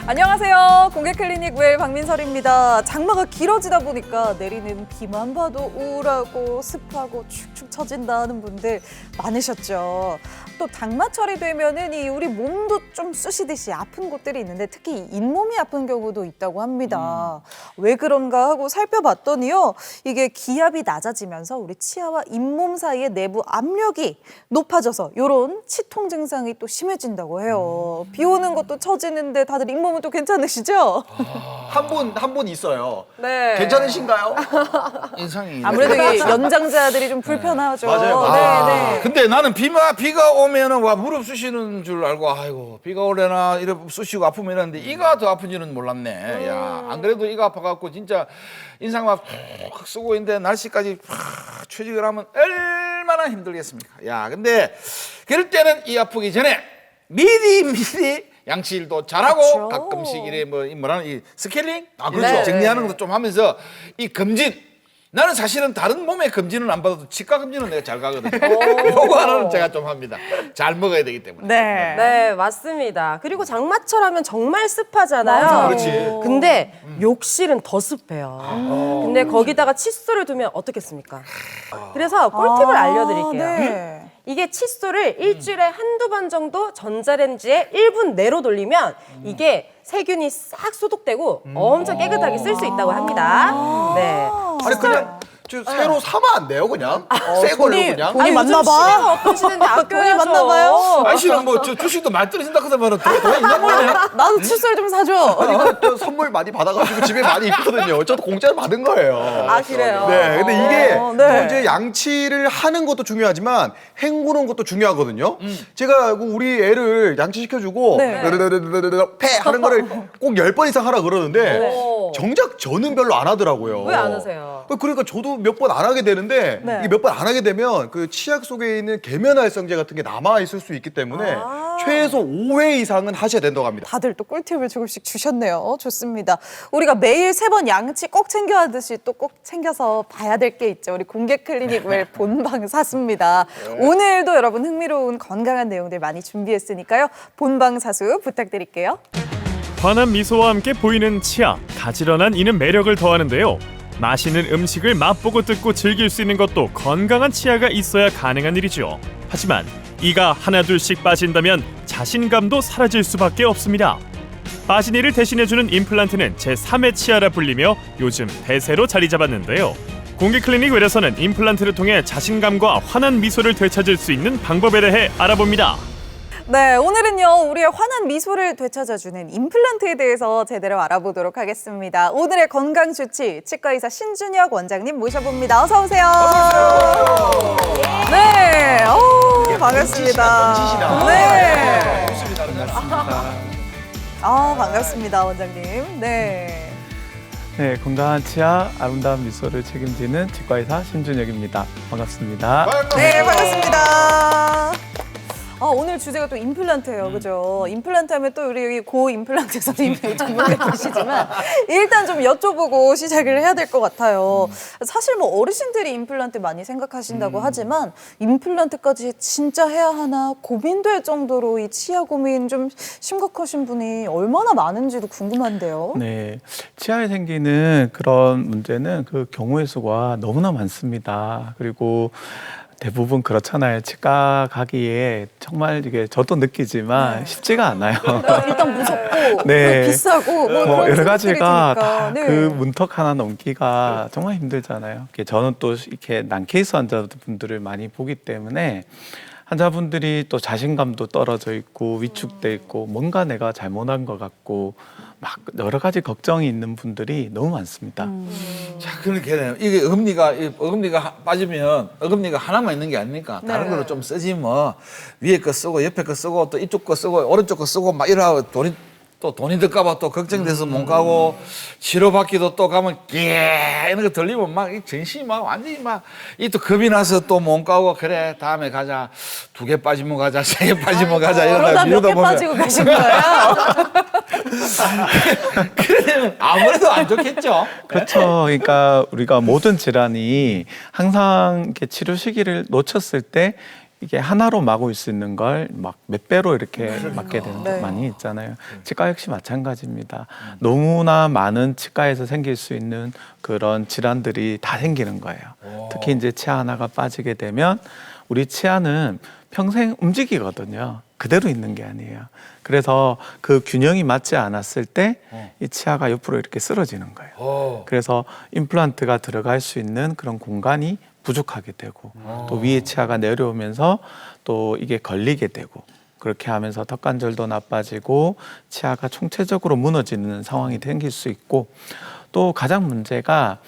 안녕하세요. 공개클리닉 웰 박민설입니다. 장마가 길어지다 보니까 내리는 비만 봐도 우울하고 습하고 축축 처진다는 분들 많으셨죠. 또 장마철이 되면은 우리 몸도 좀 쑤시듯이 아픈 곳들이 있는데 특히 잇몸이 아픈 경우도 있다고 합니다. 왜 그런가 하고 살펴봤더니요. 이게 기압이 낮아지면서 우리 치아와 잇몸 사이의 내부 압력이 높아져서 이런 치통 증상이 또 심해진다고 해요. 비 오는 것도 처지는데 다들 잇몸은 또 괜찮으시죠? 한 분 있어요. 네. 괜찮으신가요? 인상이 아무래도 이 연장자들이 좀 불편하죠. 맞아요. 네. 근데 나는 비가 오면은 와 무릎 쑤시는 줄 알고 아이고 비가 오려나 이래 쑤시고 아프면 이러는데 이가 더 아픈지는 몰랐네. 야, 안 그래도 이가 아파갖고 진짜 인상 막 푹 쓰고 있는데 날씨까지 취직을 하면 얼마나 힘들겠습니까? 야, 근데 그럴 때는 이 아프기 전에 미리 양치일도 잘하고 그렇죠. 가끔씩 이래 뭐라는 이 스케일링 그렇죠. 정리하는 것도 좀 하면서 이 검진. 나는 사실은 다른 몸의 검진은 안 받아도 치과 검진은 내가 잘 가거든요. 요거 하나는 제가 좀 합니다. 잘 먹어야 되기 때문에. 네. 네, 맞습니다. 그리고 장마철 하면 정말 습하잖아요. 맞아. 그렇지. 근데 욕실은 더 습해요. 근데 거기다가 칫솔을 두면 어떻겠습니까? 그래서 꿀팁을 알려드릴게요. 네. 이게 칫솔을 일주일에 한두 번 정도 전자레인지에 1분 내로 돌리면 이게 세균이 싹 소독되고 엄청 깨끗하게 쓸 수 있다고 합니다. 네. 아니 그냥 새로 사면 안 돼요 그냥? 새 걸로 그냥? 돈이 많나 봐. 시내가 없어지는데 아껴야죠. 돈이 많나 봐요. 아저씨는 저 주식도 많이 떨어진다 그러면 돈 있는 거예요? 나도 칫솔 좀 사줘. 아니 이거 저 선물 많이 받아가지고 집에 많이 있거든요. 저도 공짜로 받은 거예요. 아, 그래요? 네, 근데 이게 네. 또 이제 양치를 하는 것도 중요하지만 헹구는 것도 중요하거든요. 제가 우리 애를 양치시켜주고 네. 패 하는 거를 꼭 10번 이상 하라 그러는데 네. 정작 저는 별로 안 하더라고요. 왜 안 하세요? 그러니까 저도 몇 번 안 하게 되는데 네. 이게 몇 번 안 하게 되면 그 치약 속에 있는 계면활성제 같은 게 남아 있을 수 있기 때문에 최소 5회 이상은 하셔야 된다고 합니다. 다들 또 꿀팁을 조금씩 주셨네요. 좋습니다. 우리가 매일 3번 양치 꼭 챙겨 하듯이 또 꼭 챙겨서 봐야 될 게 있죠. 우리 공개클리닉 웰 본방 사수입니다. 오늘도 여러분 흥미로운 건강한 내용들 많이 준비했으니까요. 본방 사수 부탁드릴게요. 환한 미소와 함께 보이는 치아, 가지런한 이는 매력을 더하는데요. 맛있는 음식을 맛보고 뜯고 즐길 수 있는 것도 건강한 치아가 있어야 가능한 일이죠. 하지만 이가 하나둘씩 빠진다면 자신감도 사라질 수밖에 없습니다. 빠진 이를 대신해주는 임플란트는 제3의 치아라 불리며 요즘 대세로 자리 잡았는데요. 공개클리닉 웰에서는 임플란트를 통해 자신감과 환한 미소를 되찾을 수 있는 방법에 대해 알아봅니다. 네, 오늘은요. 우리의 환한 미소를 되찾아주는 임플란트에 대해서 제대로 알아보도록 하겠습니다. 오늘의 건강 주치 치과의사 신준혁 원장님 모셔봅니다. 어서 오세요. 네, 반갑습니다. 번지시나. 네. 반갑습니다, 원장님. 네. 네, 건강한 치아, 아름다운 미소를 책임지는 치과의사 신준혁입니다. 반갑습니다. 네, 반갑습니다. 오늘 주제가 또 임플란트예요, 그죠? 임플란트 하면 또 우리 여기 고 임플란트 선생님이 전문가 계시지만 일단 좀 여쭤보고 시작을 해야 될 것 같아요. 사실 뭐 어르신들이 임플란트 많이 생각하신다고 하지만 임플란트까지 진짜 해야 하나 고민될 정도로 이 치아 고민 좀 심각하신 분이 얼마나 많은지도 궁금한데요. 네, 치아에 생기는 그런 문제는 그 경우의 수가 너무나 많습니다. 그리고 대부분 그렇잖아요. 치과 가기에 정말 이게 저도 느끼지만 쉽지가 않아요. 일단 무섭고 네. 비싸고 뭐 그런 여러 생각들이 가지가 드니까. 다 네. 그 문턱 하나 넘기가 정말 힘들잖아요. 저는 또 이렇게 난케이스 환자분들을 많이 보기 때문에 환자분들이 또 자신감도 떨어져 있고 위축돼 있고 뭔가 내가 잘못한 것 같고 막 여러 가지 걱정이 있는 분들이 너무 많습니다. 자, 그렇게 이게 어금니가 빠지면 어금니가 하나만 있는 게 아니니까 다른 걸로 좀 쓰지 뭐 위에 거 쓰고 옆에 거 쓰고 또 이쪽 거 쓰고 오른쪽 거 쓰고 막 이러고 돈이 들까봐 또 걱정돼서 못 가고 치료받기도 또 가면 이런 거 들리면 막 전신이 막 완전히 막 이 또 겁이 나서 또 못 가고 그래 다음에 가자 2개 빠지면 가자 3개 빠지면 가자 그러다 몇 개 보면 빠지고 가신 거예요? 그러면 아무래도 안 좋겠죠. 그렇죠. 그러니까 우리가 모든 질환이 항상 이렇게 치료 시기를 놓쳤을 때 이게 하나로 막을 수 있는 걸 막 몇 배로 이렇게 막게 되는 게 네. 많이 있잖아요. 치과 역시 마찬가지입니다. 너무나 많은 치과에서 생길 수 있는 그런 질환들이 다 생기는 거예요. 특히 이제 치아 하나가 빠지게 되면 우리 치아는 평생 움직이거든요. 그대로 있는 게 아니에요. 그래서 그 균형이 맞지 않았을 때 이 치아가 옆으로 이렇게 쓰러지는 거예요. 그래서 임플란트가 들어갈 수 있는 그런 공간이 부족하게 되고 또 위에 치아가 내려오면서 또 이게 걸리게 되고 그렇게 하면서 턱관절도 나빠지고 치아가 총체적으로 무너지는 상황이 생길 수 있고 또 가장 문제가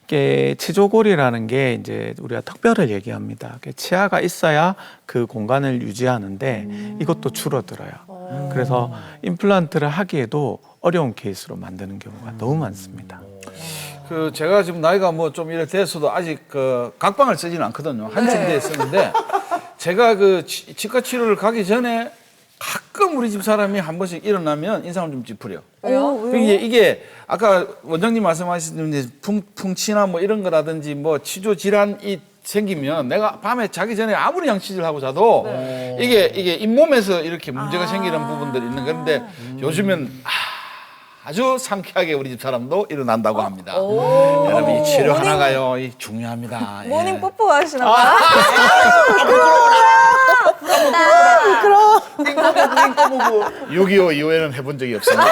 이게 치조골이라는 게 이제 우리가 턱뼈를 얘기합니다. 치아가 있어야 그 공간을 유지하는데 이것도 줄어들어요. 그래서 임플란트를 하기에도 어려운 케이스로 만드는 경우가 너무 많습니다. 그 제가 지금 나이가 뭐 좀 이래 돼서도 아직 그 각방을 쓰지는 않거든요. 한참 돼 있었는데 제가 그 치과 치료를 가기 전에 가끔 우리 집 사람이 한 번씩 일어나면 인상을 좀 찌푸려. 왜요? 이게 아까 원장님 말씀하신 풍치나 뭐 이런 거라든지 뭐 치조 질환이 생기면 내가 밤에 자기 전에 아무리 양치질 하고 자도 이게 잇몸에서 이렇게 문제가 생기는 부분들이 있는 건데 요즘은 아주 상쾌하게 우리 집 사람도 일어난다고 합니다. 여러분 이 치료 하나가요 이 중요합니다. 예. 모닝 뽀뽀 하시나 봐요? 띵꼬무고 6.25 이후에는 해본 적이 없습니다.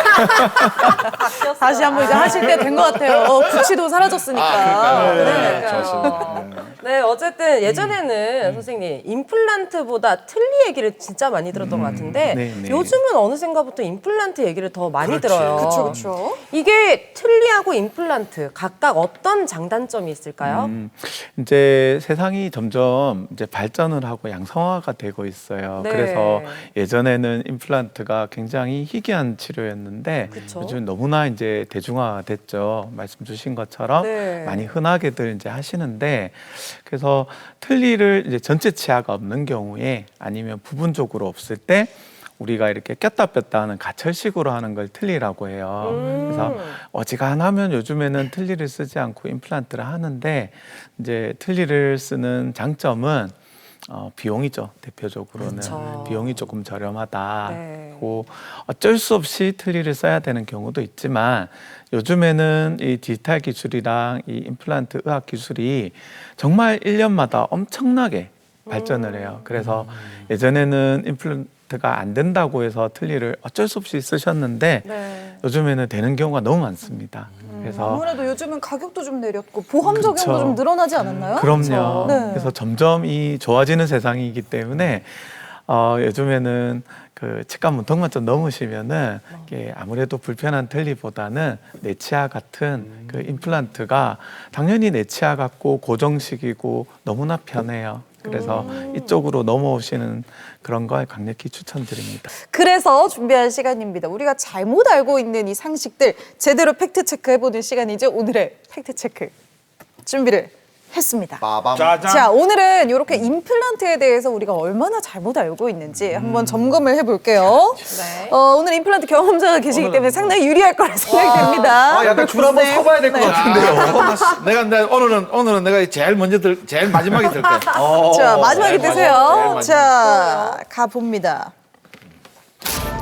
다시 한번 이제 하실 때 된 것 같아요. 구치도 사라졌으니까. 네. 좋습니다. 네, 어쨌든 예전에는 선생님 임플란트보다 틀니 얘기를 진짜 많이 들었던 것 같은데 네, 네. 요즘은 어느샌가부터 임플란트 얘기를 더 많이 들어요. 그렇죠. 이게 틀니하고 임플란트 각각 어떤 장단점이 있을까요? 이제 세상이 점점 이제 발전을 하고 양성화가 되고 있어요. 네. 그래서 예전에는 임플란트가 굉장히 희귀한 치료였는데 그쵸. 요즘 너무나 이제 대중화됐죠. 말씀 주신 것처럼 네. 많이 흔하게들 이제 하시는데 그래서 틀니를 이제 전체 치아가 없는 경우에 아니면 부분적으로 없을 때 우리가 이렇게 꼈다 뺐다 하는 가철식으로 하는 걸 틀니라고 해요. 그래서 어지간하면 요즘에는 틀니를 쓰지 않고 임플란트를 하는데 이제 틀니를 쓰는 장점은 비용이죠. 대표적으로는 그쵸. 비용이 조금 저렴하다. 네. 그리고 어쩔 수 없이 틀니를 써야 되는 경우도 있지만 요즘에는 이 디지털 기술이랑 이 임플란트 의학 기술이 정말 1년마다 엄청나게 발전을 해요. 그래서 예전에는 임플란트가 안 된다고 해서 틀니를 어쩔 수 없이 쓰셨는데 네. 요즘에는 되는 경우가 너무 많습니다. 그래서 아무래도 요즘은 가격도 좀 내렸고 보험 적용도 그렇죠. 좀 늘어나지 않았나요? 그럼요. 네. 그래서 점점 이 좋아지는 세상이기 때문에 요즘에는 그 치과 문턱만 좀 넘으시면은 이게 아무래도 불편한 틀니보다는 내 치아 같은 그 임플란트가 당연히 내 치아 같고 고정식이고 너무나 편해요. 그래서 이쪽으로 넘어오시는 그런 걸 강력히 추천드립니다. 그래서 준비한 시간입니다. 우리가 잘못 알고 있는 이 상식들 제대로 팩트 체크해보는 시간이죠. 오늘의 팩트 체크 준비를 했습니다. 빠밤. 자, 오늘은 이렇게 임플란트에 대해서 우리가 얼마나 잘못 알고 있는지 한번 점검을 해볼게요. 네. 오늘 임플란트 경험자가 계시기 때문에 상당히 유리할 거라 생각이 듭니다. 아, 약간 줄 한번 서봐야 될 것 같은데요. 내가 오늘은 내가 제일 마지막에 들게. 자, 마지막에 제일 드세요. 마지막. 자, 가봅니다.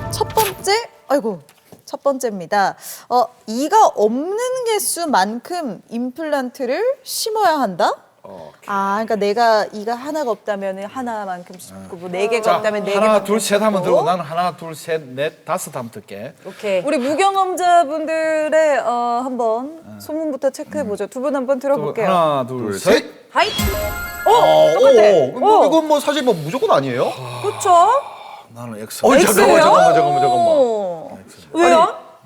첫 번째, 첫 번째입니다. 이가 없는 개수만큼 임플란트를 심어야 한다? 그러니까 내가 이가 하나가 없다면 하나만큼 심고 뭐 4개가 없다면 4개만큼 하나 둘 셋 하면 심고. 들고 나는 하나 둘 셋 넷 다섯 하면 들게. 오케이. 우리 무경험자분들의 한번 소문부터 체크해보죠. 두 분 한번 들어볼게요. 하나 둘 셋. 하이. 이건 뭐 사실 뭐 무조건 아니에요? 그렇죠? 나는 X. 잠깐만.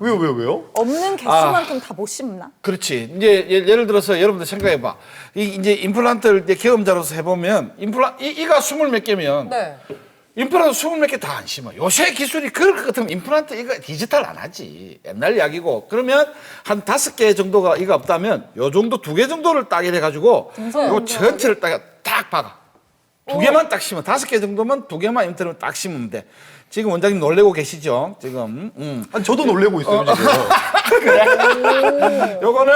왜요? 왜요? 없는 개수만큼 다 못 심나? 그렇지. 이제 예를 들어서 여러분들 생각해봐. 이제 임플란트를 이제 경험자로서 해보면 이가 20몇 개면 네. 임플란트 20몇 개 다 안 심어. 요새 기술이 그럴 것 같으면 임플란트 이거 디지털 안 하지. 옛날 이야기고. 그러면 한 5개 정도가 이가 없다면 요 정도 2개 정도를 딱 이래가지고 요 전체를 딱 박아. 2개만 딱 심어. 5개 정도면 2개만 임플란트 딱 심으면 돼. 지금 원장님 놀래고 계시죠? 지금. 아니 저도 놀래고 있어요 지금. 요거는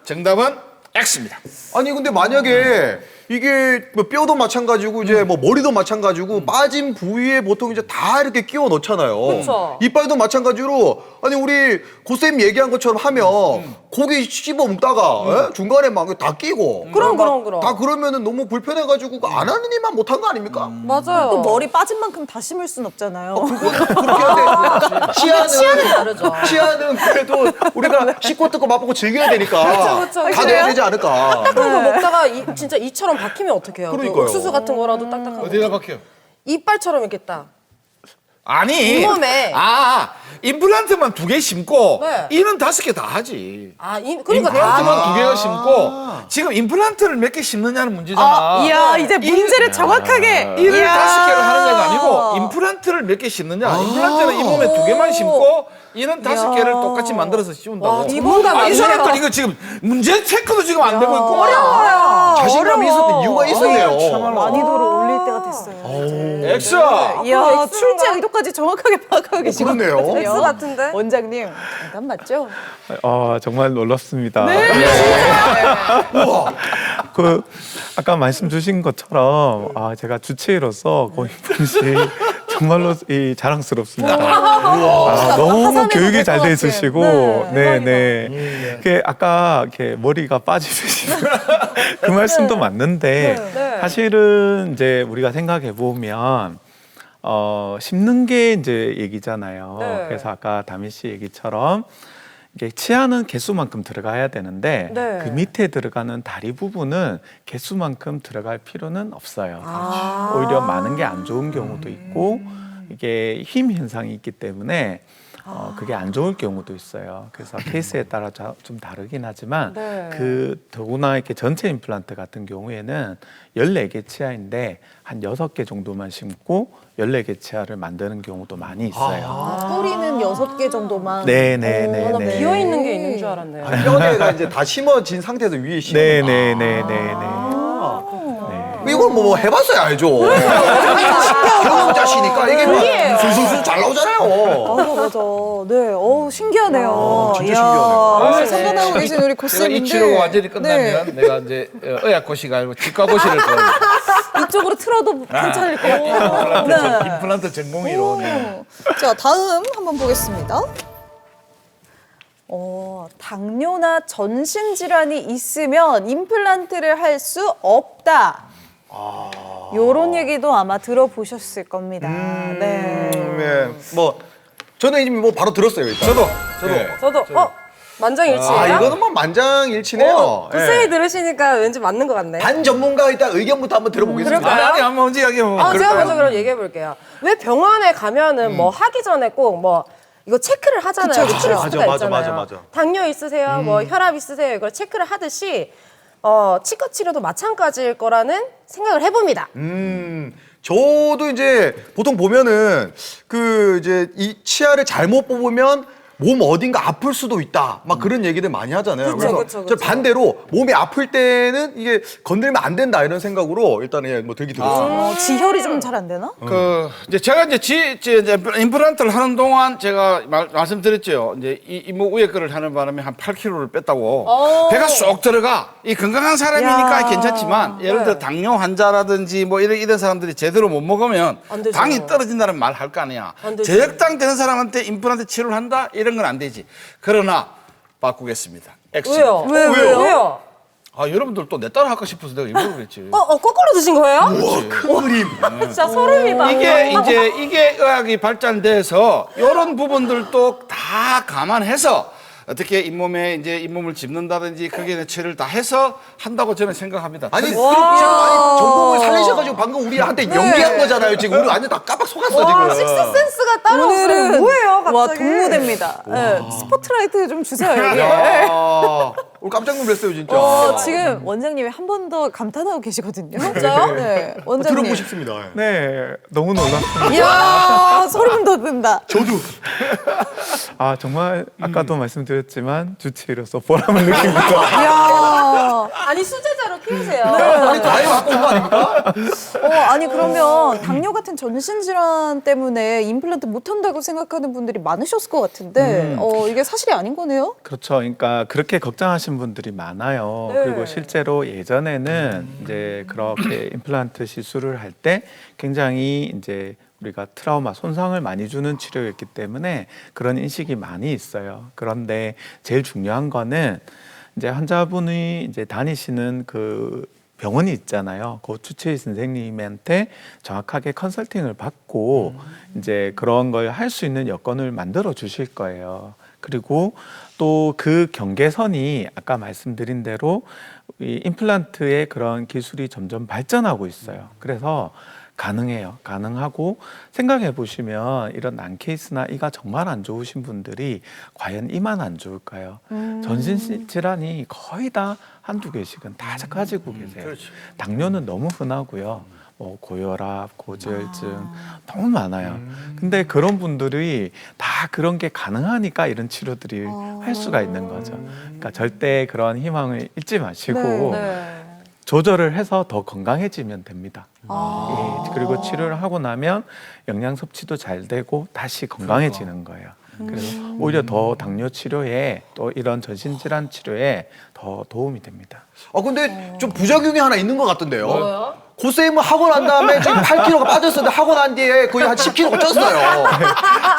정답은 X입니다. 아니 근데 만약에 이게 뭐 뼈도 마찬가지고 이제 뭐 머리도 마찬가지고 빠진 부위에 보통 이제 다 이렇게 끼워 넣잖아요. 그쵸. 이빨도 마찬가지로 아니 우리 고쌤 얘기한 것처럼 하면 고기 씹어 먹다가 예? 중간에 막 다 끼고 그럼. 다 그러면은 너무 불편해가지고 안 하는 이만 못한 거 아닙니까? 맞아요. 또 머리 빠진 만큼 다 심을 순 없잖아요. 그렇게 한데 치아는 다르죠. 치아는 그래도 우리가 씹고 뜯고 맛보고 즐겨야 되니까 그쵸. 다 돼야 되지 않을까? 딱딱한 거 먹다가 진짜 이처럼 박히면 어떡해요? 그 그러니까요. 옥수수 같은 거라도 딱딱한 거. 어디다 박혀? 이빨처럼 이렇게 딱. 아니. 잇몸에. 임플란트만 2개 심고 네. 이는 5개 다 하지. 그러니까 임플란트만 2개가 심고 지금 임플란트를 몇 개 심느냐는 문제잖아. 이야, 이제 문제를 정확하게. 이를 이야. 5개를 하는 게 아니고 임플란트를 몇 개 심느냐. 임플란트는 잇몸에 2개만 심고 이는 5개를 똑같이 만들어서 씌운다고. 이분과 이 맞네요. 사람들 이거 지금 문제 체크도 지금 안 되고 있고. 어려워요. 자신감이 있었던 이유가 있었네요. 참말로. 난이도를 올릴 때가 됐어요. 엑스. 이야, 출제 의도까지 정확하게 파악하고 계시고. 그러네요. X 같은데? 원장님, 장담 맞죠? 정말 놀랍습니다. 우와. 그 아까 말씀 주신 것처럼 제가 주치의로서 고인범 씨 정말로 자랑스럽습니다. 너무 화산에도 교육이 될 잘 것 돼 같은. 있으시고, 네, 네네. 그 아까 이렇게 머리가 빠지듯이 그 말씀도 맞는데 사실은 이제 우리가 생각해 보면. 심는 게 이제 얘기잖아요. 네. 그래서 아까 다미 씨 얘기처럼 이게 치아는 개수만큼 들어가야 되는데 네. 그 밑에 들어가는 다리 부분은 개수만큼 들어갈 필요는 없어요. 오히려 많은 게 안 좋은 경우도 있고 이게 힘 현상이 있기 때문에 그게 안 좋을 경우도 있어요. 그래서 케이스에 따라 좀 다르긴 하지만 네. 그 더구나 이렇게 전체 임플란트 같은 경우에는 14개 치아인데 한 6개 정도만 심고 14개 치아를 만드는 경우도 많이 있어요. 뿌리는 6개 정도만. 네네네네. 비어 있는 게 있는 줄 알았네요. 뼈대가 이제 다 심어진 상태에서 위에 심어. 네네네네네. 이걸 뭐 해봤어야 알죠. 경험자시니까 이게 술술술 잘 나오잖아요. 맞아. 네, 신기하네요. 진짜 이야, 신기하네. 오늘 상담하고 계신 우리 내가 고쌤인데. 이 치료가 완전히 끝나면 내가 이제 의학고시가 아니고 치과고시를 또 이쪽으로 틀어도 괜찮을 것 같아요. 네. 임플란트 전공의로. 자, 다음 한번 보겠습니다. 당뇨나 전신 질환이 있으면 임플란트를 할 수 없다. 요런 얘기도 아마 들어보셨을 겁니다. 네. 네. 뭐 저는 이미 뭐 바로 들었어요. 일단. 저도. 네. 저도 만장일치예요. 이거는 뭐 만장일치네요. 고쌤이 예. 들으시니까 왠지 맞는 것 같네. 반 전문가 일단 의견부터 한번 들어보겠습니다. 아니 한번 먼저 이야기해봐. 제가 먼저 그럼 얘기해 볼게요. 왜 병원에 가면은 뭐 하기 전에 꼭 뭐 이거 체크를 하잖아요. 그쵸, 그쵸. 체크리스트가 맞아, 있잖아요. 맞아. 당뇨 있으세요? 뭐 혈압 있으세요? 이걸 체크를 하듯이 치과 치료도 마찬가지일 거라는 생각을 해봅니다. 저도 이제 보통 보면은 그 이제 이 치아를 잘못 뽑으면 몸 어딘가 아플 수도 있다. 막 그런 얘기들 많이 하잖아요. 그쵸, 그래서 그쵸, 저 그쵸. 반대로 몸이 아플 때는 이게 건들면 안 된다 이런 생각으로 일단은 뭐 들기 들었어요. 지혈이 좀 잘 안 되나? 그 이제 제가 이제 임플란트를 하는 동안 제가 말씀드렸죠. 이제 이 이목 위에 거를 하는 바람에 한 8kg를 뺐다고. 배가 쏙 들어가. 이 건강한 사람이니까 야. 괜찮지만 예를 들어 당뇨 환자라든지 뭐 이런 사람들이 제대로 못 먹으면 안 되죠. 당이 떨어진다는 말 할 거 아니야. 안 되죠. 저혈당 되는 사람한테 임플란트 치료를 한다 이런 건 안 되지. 그러나 바꾸겠습니다. X. 왜요? 왜요? 여러분들 또 내 따라 할까 싶어서 내가 일부러 그랬지. 거꾸로 드신 거예요? 큰 그림. 진짜 소름이다. 이게 의학이 발전돼서 이런 부분들도 다 감안해서 어떻게 잇몸에 이제 잇몸을 짚는다든지 거기에 치료를 다 해서 한다고 저는 생각합니다. 아니 지금 아니 전공을 살리셔가지고 방금 우리한테 연기한 거잖아요. 지금 우리 완전 다 까박 속았어 와, 지금. 식스센스가 따라오세요. 뭐예요, 갑자기? 와, 동무대입니다. 네, 스포트라이트 좀 주세요, 여기. 야, 오늘 깜짝 놀랐어요 진짜. 지금 원장님이 한 번 더 감탄하고 계시거든요. 진짜요? 네, 원장님. 들어보고 싶습니다. 네, 너무 놀랍습니다. 이야, 소름 돋는다. 저도. 정말 아까도 말씀드렸지만 주치의로서 보람을 느낍니다. 이야, 아니 수제자로 키우세요. 아니 또 아예 갖고 온 거 아닙니까? 아니 그러면 당뇨 같은 전신 질환 때문에 임플란트 못 한다고 생각하는 분들이 많으셨을 것 같은데 이게 사실이 아닌 거네요? 그렇죠. 그러니까 그렇게 걱정하신 분들이 많아요. 네. 그리고 실제로 예전에는 이제 그렇게 임플란트 시술을 할 때 굉장히 이제 우리가 트라우마 손상을 많이 주는 치료였기 때문에 그런 인식이 많이 있어요. 그런데 제일 중요한 거는 이제 환자분이 이제 다니시는 그 병원이 있잖아요. 그 주치의 선생님한테 정확하게 컨설팅을 받고 이제 그런 걸 할 수 있는 여건을 만들어 주실 거예요. 그리고 또 그 경계선이 아까 말씀드린 대로 이 임플란트의 그런 기술이 점점 발전하고 있어요. 그래서 가능해요. 가능하고 생각해 보시면 이런 난 케이스나 이가 정말 안 좋으신 분들이 과연 이만 안 좋을까요? 전신 질환이 거의 다 한두 개씩은 다 가지고 계세요. 당뇨는 너무 흔하고요. 뭐 고혈압, 고지혈증 너무 많아요. 근데 그런 분들이 다 그런 게 가능하니까 이런 치료들이 할 수가 있는 거죠. 그러니까 절대 그런 희망을 잊지 마시고 조절을 해서 더 건강해지면 됩니다. 예, 그리고 치료를 하고 나면 영양 섭취도 잘 되고 다시 건강해지는 거예요. 그래서 오히려 더 당뇨 치료에 또 이런 전신질환 치료에 더 도움이 됩니다. 근데 좀 부작용이 하나 있는 것 같던데요. 뭐요? 고쌤은 하고 난 다음에 지금 8kg가 빠졌었는데 하고 난 뒤에 거의 한 10kg가 쪘어요.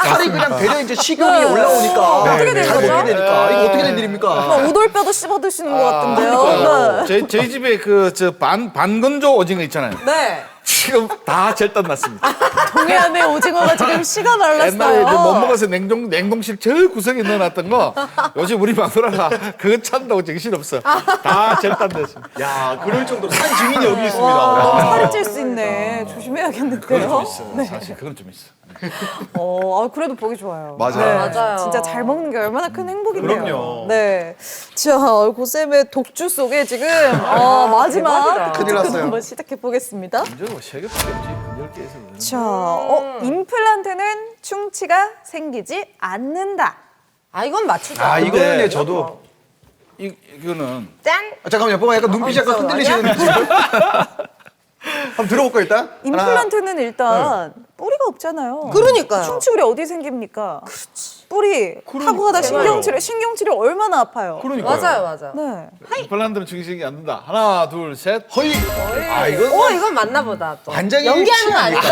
살이 그냥 배려 이제 식욕이 올라오니까 어떻게 된 잘 거죠? 먹게 되니까 이거 어떻게 된 일입니까? 오돌뼈도 씹어 드시는 것 같은데요. 네. 저희 집에 그 저 반건조 오징어 있잖아요. 네. 지금 다 절단 났습니다. 동해안의 오징어가 지금 씨가 옛날에 이제 못 말랐어요. 먹어서 냉동실 저 구석에 넣어놨던 거 요즘 우리 마누라가 그거 찬다고 정신 없어. 다 절단됐습니다. 야, 그럴 정도로 산 증인이 여기 와, 있습니다. 너무 살이 찔 수 있네. 조심해야겠는데요. 그건 좀 있어. 사실 그건 좀 있어. 그래도 보기 좋아요. 맞아요. 맞아요. 진짜 잘 먹는 게 얼마나 큰 행복인데요. 그럼요. 네. 자, 고쌤의 독주 속에 지금 마지막 대박이다. 큰일 났어요. 한번 시작해 보겠습니다. 이제 세 개밖에 없지. 10개에서. 자, 임플란트는 충치가 생기지 않는다. 아 이건 맞추자. 이거는 근데 네, 저도 이거는 짠. 잠깐만요. 뽀가 약간 눈빛이 약간 흔들리시는 지금. 한번 들어볼까 일단? 임플란트는 일단 뿌리가 없잖아요. 그러니까요. 충치울이 어디 생깁니까? 뿌리 타고 가다 신경치료 얼마나 아파요. 그러니까요. 맞아요. 네. 임플란트는 중식이 안 된다. 하나, 둘, 셋. 허이. 이건 이건 맞나 보다 또. 반장이 연기하는 거 아니죠?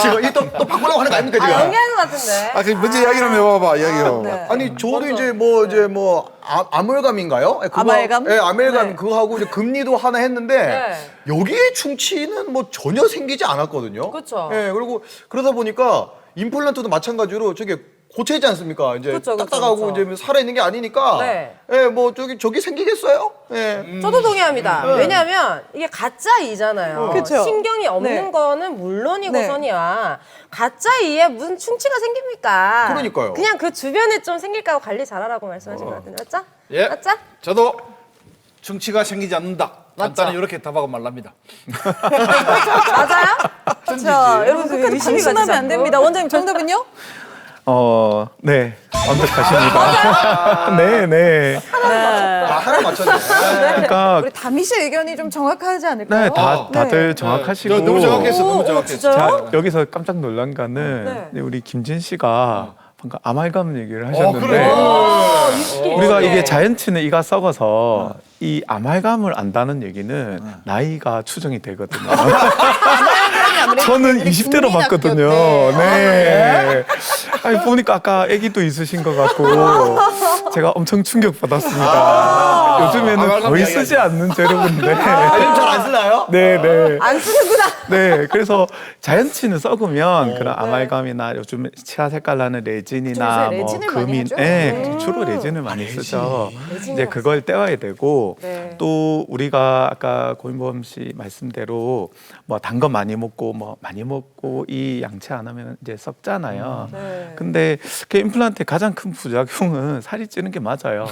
지금 이또 바꾸려고 하는 거 아닙니까 지금? 연기하는 거 같은데. 그 먼저 이야기 좀 해봐봐. 이야기 해봐봐. 네. 아니 저도 이제 뭐 아말감인가요? 그거 아말감? 네, 아말감 네. 그거 하고 이제 금리도 하나 했는데 여기에 충치는 뭐 전혀 생기지 않았거든요. 그쵸. 예, 그리고 그러다 보니까 임플란트도 마찬가지로 저게 고체이지 않습니까? 이제 그쵸, 딱딱하고 그쵸. 이제 살아 있는 게 아니니까. 네. 예, 뭐 저기 생기겠어요? 예. 저도 동의합니다. 왜냐하면 이게 가짜 이잖아요. 그쵸. 신경이 없는 네. 거는 물론이고서야 가짜 이에 무슨 충치가 생깁니까? 그러니까요. 그냥 그 주변에 좀 생길까 고 관리 잘하라고 말씀하신 것 같은데 맞죠? 예. 맞죠? 저도 충치가 생기지 않는다. 맞죠? 간단히 이렇게 답하고 말랍니다. 맞아요? 자, 여러분 끝까지 의심이 방심하면 가지 안 않고. 됩니다. 원장님 정답은요? 네. 완벽하십니다. 네. 하나 맞췄네. 그러니까 우리 다미 씨 의견이 좀 정확하지 않을까요? 네, 다들 정확하시고 너무 정확했어. 너무 정확했어. 진짜요? 자, 여기서 깜짝 놀란 거는 네. 우리 김진 씨가 방금 아말감 얘기를 하셨는데 그래. 우리가 이게 자연치는 이가 썩어서 이 아말감을 안다는 얘기는 나이가 추정이 되거든요. 저는 20대로 봤거든요. 네. 아니, 보니까 아까 아기도 있으신 것 같고 제가 엄청 충격받았습니다. 요즘에는 아말감 거의 이야기 쓰지 않는 재료인데. 요즘 잘안 쓰나요? 네. 안 쓰는구나. 네, 그래서 자연치는 썩으면 그런 아말감이나 요즘 치아 색깔 나는 레진이나 요새 뭐 레진을 많이 금인, 하죠? 네, 주로 레진을 많이 쓰죠. 이제 그걸 떼어야 되고 네. 또 우리가 아까 고인범 씨 말씀대로 뭐 단 거 많이 먹고 뭐 많이 먹고 이 양치 안 하면 이제 썩잖아요. 네. 근데 그 임플란트의 가장 큰 부작용은 살이 찌는 게 맞아요.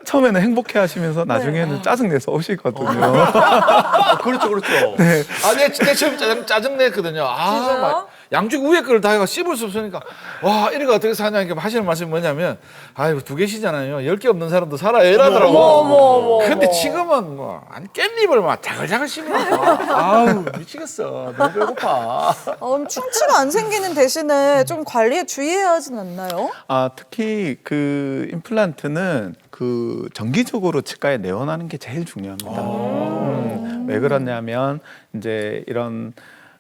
처음에는 행복해 하시면서 나중에는 짜증내서 오시거든요. 그렇죠. 아, 내 처음 짜증 냈거든요. 막 양쪽 위에 거를 다 해가 씹을 수 없으니까 와 이래가 어떻게 사냐 이렇게 하시는 말씀이 뭐냐면 아이고 2개시잖아요. 10개 없는 사람도 살아야 이러더라고. 어머. 근데 지금은 뭐 아니 깻잎을 막 자글자글 씹으니까 아우 미치겠어. 너무 배고파. 충치가 안 생기는 대신에 좀 관리에 주의해야 하진 않나요? 특히 그 임플란트는 그 정기적으로 치과에 내원하는 게 제일 중요합니다. 왜 그러냐면 이제 이런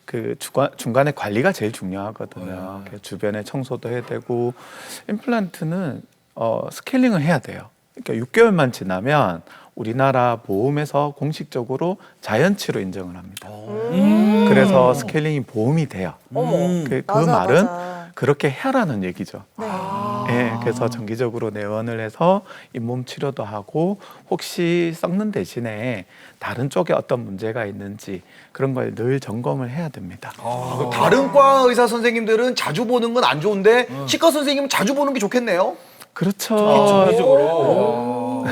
그 중간에 관리가 제일 중요하거든요. 그래서 주변에 청소도 해야 되고 임플란트는 스케일링을 해야 돼요. 그러니까 6개월만 지나면 우리나라 보험에서 공식적으로 자연치로 인정을 합니다. 그래서 스케일링이 보험이 돼요. 그 맞아, 말은 맞아. 그렇게 해라는 얘기죠. 네. 예, 그래서 정기적으로 내원을 해서 잇몸 치료도 하고 혹시 썩는 대신에 다른 쪽에 어떤 문제가 있는지 그런 걸 늘 점검을 해야 됩니다. 다른 과 의사 선생님들은 자주 보는 건 안 좋은데 치과 선생님은 자주 보는 게 좋겠네요. 그렇죠. 정기적으로.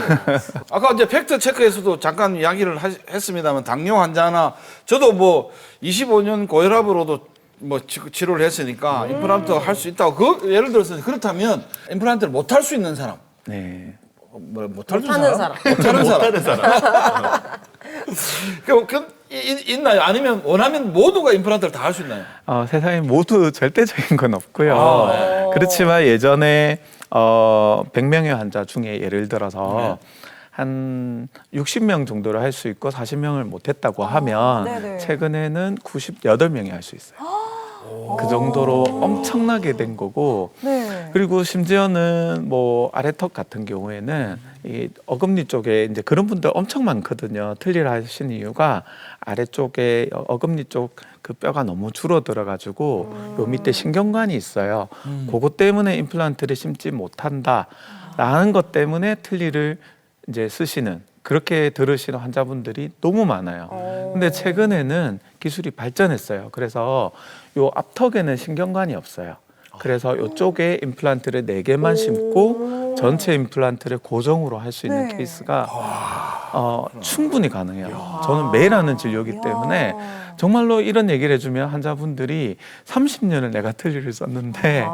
아까 이제 팩트 체크에서도 잠깐 이야기를 했습니다만 당뇨 환자나 저도 뭐 25년 고혈압으로도 뭐 치료를 했으니까 임플란트 할 수 있다고 예를 들어서 그렇다면 임플란트를 못 할 수 있는 사람 네. 못하는 사람. 못하는 사람. 있나요? 아니면 원하면 모두가 임플란트를 다 할 수 있나요? 세상에 모두 절대적인 건 없고요. 그렇지만 예전에 100명의 환자 중에 예를 들어서 한 60명 정도를 할 수 있고 40명을 못했다고 하면 네네. 최근에는 98명이 할 수 있어요. 그 정도로 엄청나게 된 거고 네. 그리고 심지어는 뭐 아래턱 같은 경우에는 이 어금니 쪽에 이제 그런 분들 엄청 많거든요. 틀니를 하신 이유가 아래쪽에 어금니 쪽 그 뼈가 너무 줄어들어 가지고 요 밑에 신경관이 있어요. 그것 때문에 임플란트를 심지 못한다라는 것 때문에 틀니를 이제 쓰시는 그렇게 들으시는 환자분들이 너무 많아요. 근데 최근에는 기술이 발전했어요. 그래서 요 앞턱에는 신경관이 없어요. 그래서 이쪽에 임플란트를 4개만 심고 전체 임플란트를 고정으로 할 수 있는 네. 케이스가 충분히 가능해요. 저는 매일 하는 진료이기 때문에 정말로 이런 얘기를 해주면 환자분들이 30년을 내가 틀니를 썼는데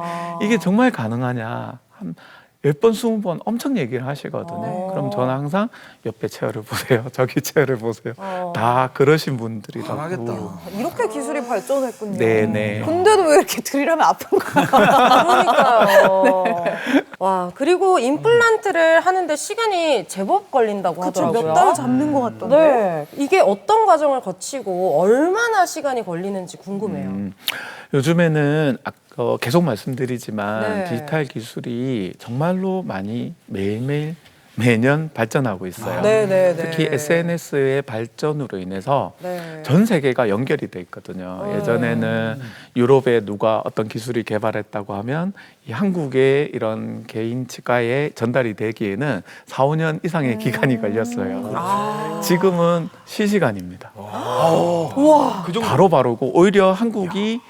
이게 정말 가능하냐. 한 10번, 20번 엄청 얘기를 하시거든요. 그럼 저는 항상 옆에 체어를 보세요. 저기 체어를 보세요. 다 그러신 분들이라고. 하겠다. 이렇게 기술이 발전했군요. 네네. 근데도 왜 이렇게 들이라면 아픈 거야? 그러니까요. 와, 그리고 임플란트를 하는데 시간이 제법 걸린다고 그쵸, 하더라고요. 몇 달 잡는 것 같던데. 네. 이게 어떤 과정을 거치고 얼마나 시간이 걸리는지 궁금해요. 요즘에는 계속 말씀드리지만 네. 디지털 기술이 정말로 많이 매년 발전하고 있어요. 네네네. 특히 SNS의 발전으로 인해서 네. 전 세계가 연결이 돼 있거든요. 예전에는 유럽에 누가 어떤 기술이 개발했다고 하면 이 한국의 이런 개인 치과에 전달이 되기에는 4, 5년 이상의 기간이 걸렸어요. 지금은 실시간입니다. 우와. 그 정도. 바로 바로고 오히려 한국이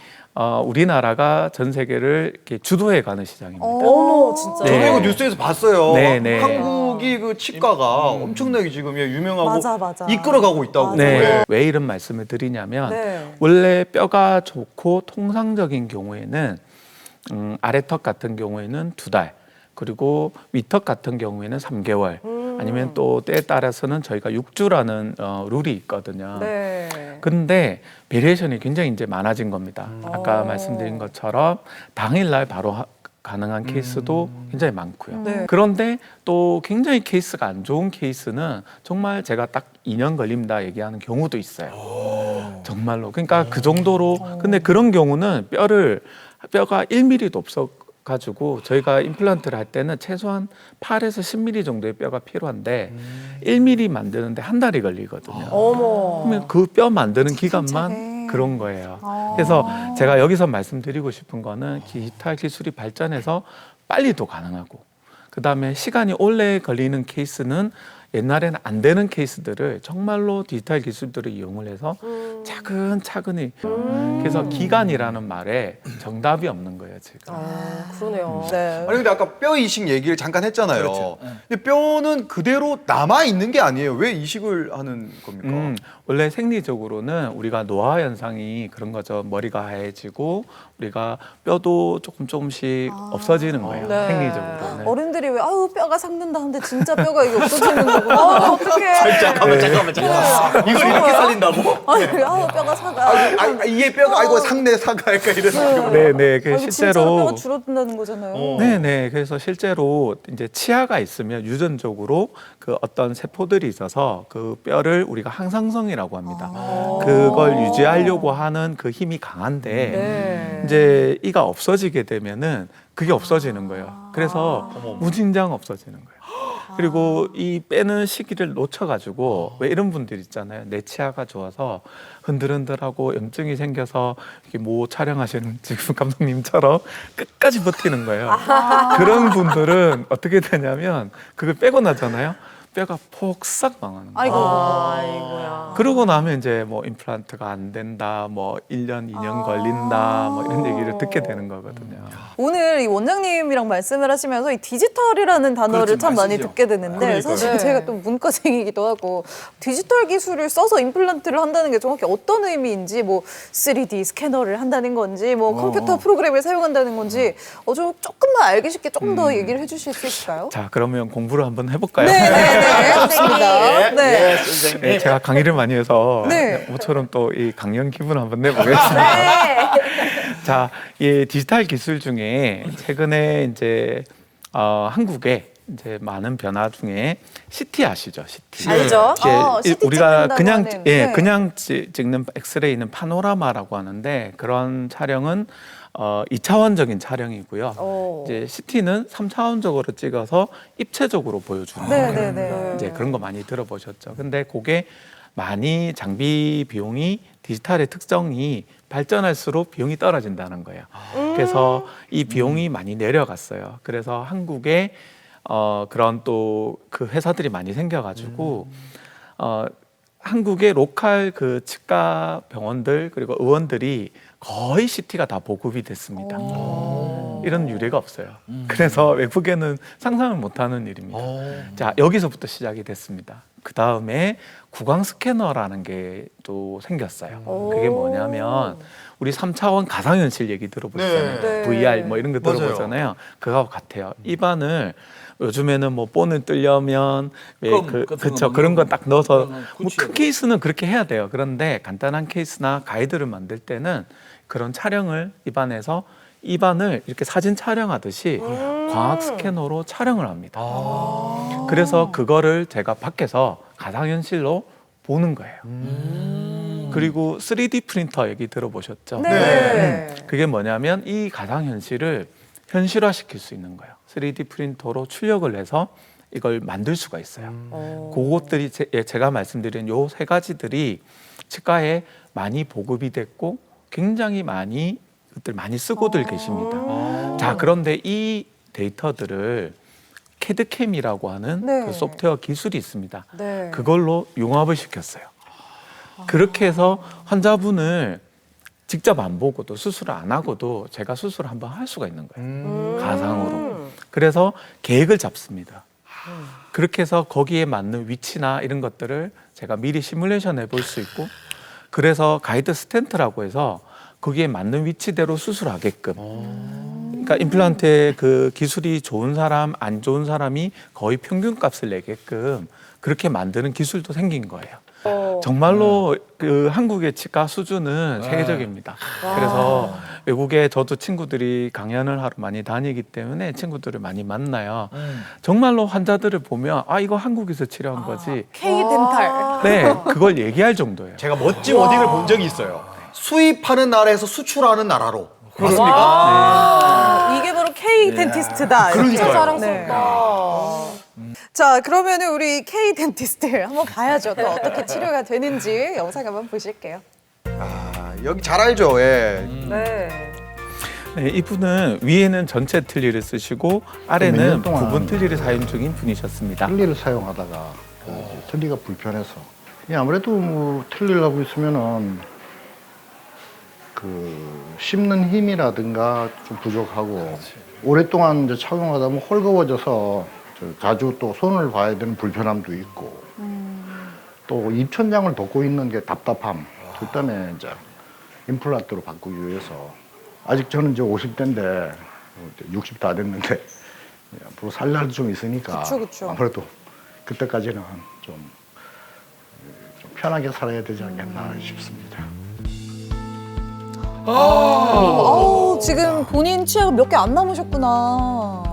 우리나라가 전 세계를 이렇게 주도해 가는 시장입니다. 어머, 진짜. 네. 저도 이거 뉴스에서 봤어요. 네. 한국이 그 치과가 엄청나게 지금 유명하고 맞아. 이끌어가고 있다고. 맞아. 네. 왜 이런 말씀을 드리냐면 네. 원래 뼈가 좋고 통상적인 경우에는 아래턱 같은 경우에는 2달 그리고 위턱 같은 경우에는 3개월 아니면 또 때에 따라서는 저희가 6주라는 룰이 있거든요. 네. 근데 베리에이션이 굉장히 이제 많아진 겁니다. 아까 말씀드린 것처럼 당일날 바로 가능한 케이스도 굉장히 많고요. 네. 그런데 또 굉장히 케이스가 안 좋은 케이스는 정말 제가 딱 2년 걸립니다 얘기하는 경우도 있어요. 정말로. 그러니까 그 정도로 근데 그런 경우는 뼈가 1mm도 없어 가지고 저희가 임플란트를 할 때는 최소한 8에서 10mm 정도의 뼈가 필요한데 1mm 만드는데 한 달이 걸리거든요. 어머. 그러면 그 뼈 만드는 기간만 차게. 그런 거예요. 그래서 제가 여기서 말씀드리고 싶은 거는 디지털 기술이 발전해서 빨리도 가능하고 그다음에 시간이 오래 걸리는 케이스는 옛날에는 안 되는 케이스들을 정말로 디지털 기술들을 이용을 해서 차근차근히 그래서 기간이라는 말에 정답이 없는 거예요 지금. 그러네요. 네. 아니 근데 아까 뼈 이식 얘기를 잠깐 했잖아요. 그렇죠. 근데 뼈는 그대로 남아 있는 게 아니에요. 왜 이식을 하는 겁니까? 원래 생리적으로는 우리가 노화 현상이 그런 거죠. 머리가 하얘지고 우리가 뼈도 조금씩 없어지는 거예요. 네. 생리적으로는. 어른들이 왜 아우 뼈가 삭는다 하는데 진짜 뼈가 이게 없어지는 거구나. 어떡해. 잠깐만. 이걸 이렇게 살린다고? 아니, 아우 뼈가 사가. 이게 뼈가 아이고 상내 사가 약간 이런. 네네. 그 아이고, 진짜로 실제로 뼈가 줄어든다는 거잖아요. 네네. 그래서 실제로 이제 치아가 있으면 유전적으로 그 어떤 세포들이 있어서 그 뼈를 우리가 항상성이라고 합니다. 그걸 유지하려고 하는 그 힘이 강한데 네. 이제 이가 없어지게 되면은 그게 없어지는 거예요. 그래서 무진장 없어지는 거예요. 그리고 이 빼는 시기를 놓쳐가지고 왜 이런 분들 있잖아요. 내 치아가 좋아서 흔들흔들하고 염증이 생겨서 이렇게 뭐 촬영하시는 지금 감독님처럼 끝까지 버티는 거예요. 그런 분들은 어떻게 되냐면 그걸 빼고 나잖아요. 뼈가 폭삭 망하는 거예요. 아이고. 아이고야. 그러고 나면 이제 뭐 임플란트가 안 된다, 뭐 1년, 2년 걸린다, 뭐 이런 얘기를 듣게 되는 거거든요. 오늘 이 원장님이랑 말씀을 하시면서 이 디지털이라는 단어를 그렇죠, 참 많이 많이 듣게 되는데 그러니까요. 사실 네. 제가 또 문과생이기도 하고 디지털 기술을 써서 임플란트를 한다는 게 정확히 어떤 의미인지 뭐 3D 스캐너를 한다는 건지 뭐 컴퓨터 프로그램을 사용한다는 건지 좀 조금만 알기 쉽게 조금 더 얘기를 해주실 수 있을까요? 자, 그러면 공부를 한번 해볼까요? 네, 좋습니다. 네. 네, 제가 강의를 많이 해서 네. 모처럼 또 이 강연 기분을 한번 내보겠습니다. 자, 이 디지털 기술 중에 최근에 이제 한국에 이제 많은 변화 중에 CT 아시죠? CT. 알죠? 이제 CT 우리가 찍는다고 그냥 하는. 예, 네. 그냥 찍는 엑스레이는 파노라마라고 하는데 그런 촬영은 2차원적인 촬영이고요. 오. 이제 CT는 3차원적으로 찍어서 입체적으로 보여주는 거예요. 네네네. 이제 그런 거 많이 들어보셨죠. 근데 그게 많이 장비 비용이 디지털의 특성이 발전할수록 비용이 떨어진다는 거예요. 그래서 이 비용이 많이 내려갔어요. 그래서 한국에 그런 또 그 회사들이 많이 생겨가지고 한국의 로컬 그 치과 병원들 그리고 의원들이 거의 CT가 다 보급이 됐습니다. 이런 유례가 없어요. 그래서 외국에는 상상을 못하는 일입니다. 자, 여기서부터 시작이 됐습니다. 그 다음에 구강 스캐너라는 게 또 생겼어요. 그게 뭐냐면 우리 3차원 가상현실 얘기 들어보셨잖아요. 네. VR 뭐 이런 거 맞아요. 들어보잖아요. 그거하고 같아요. 입안을 요즘에는 뭐 본을 뜨려면 껌 같은 거 그쵸 넣는 그런 거 딱 넣어서 그런 거 뭐 굳이 큰 케이스는 그렇게 해야 돼요. 그런데 간단한 케이스나 가이드를 만들 때는 그런 촬영을 입안을 이렇게 사진 촬영하듯이 광학 스캐너로 촬영을 합니다. 그래서 그거를 제가 밖에서 가상현실로 보는 거예요. 그리고 3D 프린터 얘기 들어보셨죠? 네. 그게 뭐냐면 이 가상현실을 현실화시킬 수 있는 거예요. 3D 프린터로 출력을 해서 이걸 만들 수가 있어요. 그것들이 제가 말씀드린 요 세 가지들이 치과에 많이 보급이 됐고 굉장히 많이 쓰고들 계십니다. 자, 그런데 이 데이터들을 캐드캠이라고 하는 네. 그 소프트웨어 기술이 있습니다. 네. 그걸로 융합을 시켰어요. 그렇게 해서 환자분을 직접 안 보고도 수술을 안 하고도 제가 수술을 한번 할 수가 있는 거예요. 가상으로. 그래서 계획을 잡습니다. 그렇게 해서 거기에 맞는 위치나 이런 것들을 제가 미리 시뮬레이션 해볼 수 있고 그래서 가이드 스텐트라고 해서 거기에 맞는 위치대로 수술하게끔 그러니까 임플란트의 그 기술이 좋은 사람, 안 좋은 사람이 거의 평균값을 내게끔 그렇게 만드는 기술도 생긴 거예요. 정말로 그 한국의 치과 수준은 세계적입니다. 그래서 외국에 저도 친구들이 강연을 하러 많이 다니기 때문에 친구들을 많이 만나요. 정말로 환자들을 보면 아 이거 한국에서 치료한 거지. K 덴탈. 네, 그걸 얘기할 정도예요. 제가 멋진 워딩을 본 적이 있어요. 수입하는 나라에서 수출하는 나라로. 맞습니까? 이게 바로 K 덴티스트다. 그러니까요. 진짜 네. 자랑스럽다. 자, 그러면은 우리 K 덴티스트 한번 봐야죠. 또 어떻게 치료가 되는지 영상 한번 보실게요. 아, 여기 잘 알죠. 예. 네. 네, 이분은 위에는 전체 틀니를 쓰시고 몇 아래는 년 동안 부분 틀니를 사용 중인 분이셨습니다. 틀니를 사용하다가 이제 틀니가 불편해서. 아무래도 뭐 틀니를 하고 있으면은 그 씹는 힘이라든가 좀 부족하고 오랫동안 이제 착용하다 보면 헐거워져서 자주 또 손을 봐야 되는 불편함도 있고 또 입천장을 덮고 있는 게 답답함. 그 때문에 이제 임플란트로 바꾸기 위해서 아직 저는 이제 50대인데 60 다 됐는데 앞으로 살 날도 좀 있으니까 그쵸. 아무래도 그때까지는 좀 편하게 살아야 되지 않겠나 싶습니다. 아우, 지금 본인 치아가 몇 개 안 남으셨구나.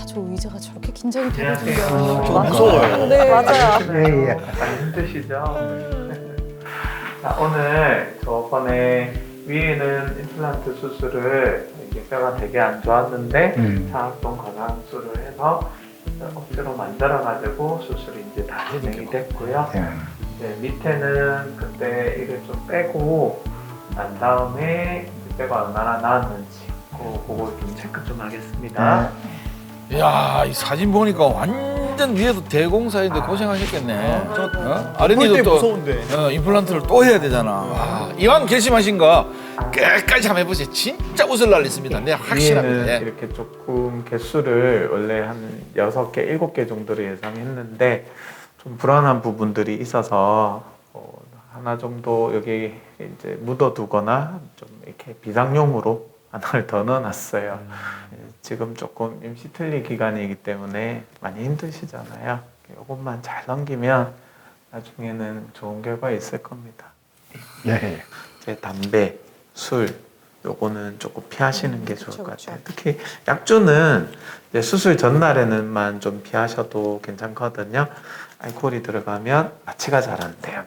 저 의자가 저렇게 긴장이 되거든요. 좀 무서워요. 네, 맞아요. 힘드시죠? 자, 오늘 저번에 위에는 임플란트 수술을 이게 뼈가 되게 안 좋았는데 사각동 건강수술을 해서 억지로 만들어가지고 수술이 이제 다 진행이 됐고요. 네, 밑에는 그때 이를 좀 빼고 난 다음에 뼈가 얼마나 나았는지 그걸 좀 체크 좀 하겠습니다. 야, 이 사진 보니까 완전 위에도 대공사인데 고생하셨겠네. 볼 아랫니도 때 또 무서운데. 임플란트를 또 해야 되잖아. 와, 이왕 결심하신 거 끝까지 한번 해보세요. 진짜 웃을 날 있습니다. 네, 확실합니다. 위에는 예. 이렇게 조금 개수를 원래 한 6개, 7개 정도를 예상했는데 좀 불안한 부분들이 있어서 하나 정도 여기 이제 묻어두거나 좀 이렇게 비상용으로 하나를 더 넣어놨어요. 지금 조금 임시 틀니 기간이기 때문에 많이 힘드시잖아요. 이것만 잘 넘기면 나중에는 좋은 결과 있을 겁니다. 네. 이제 담배, 술 요거는 조금 피하시는 게 좋을 것 같아요. 특히 약주는 이제 수술 전날에는만 좀 피하셔도 괜찮거든요. 알코올이 들어가면 마취가 잘 안 돼요.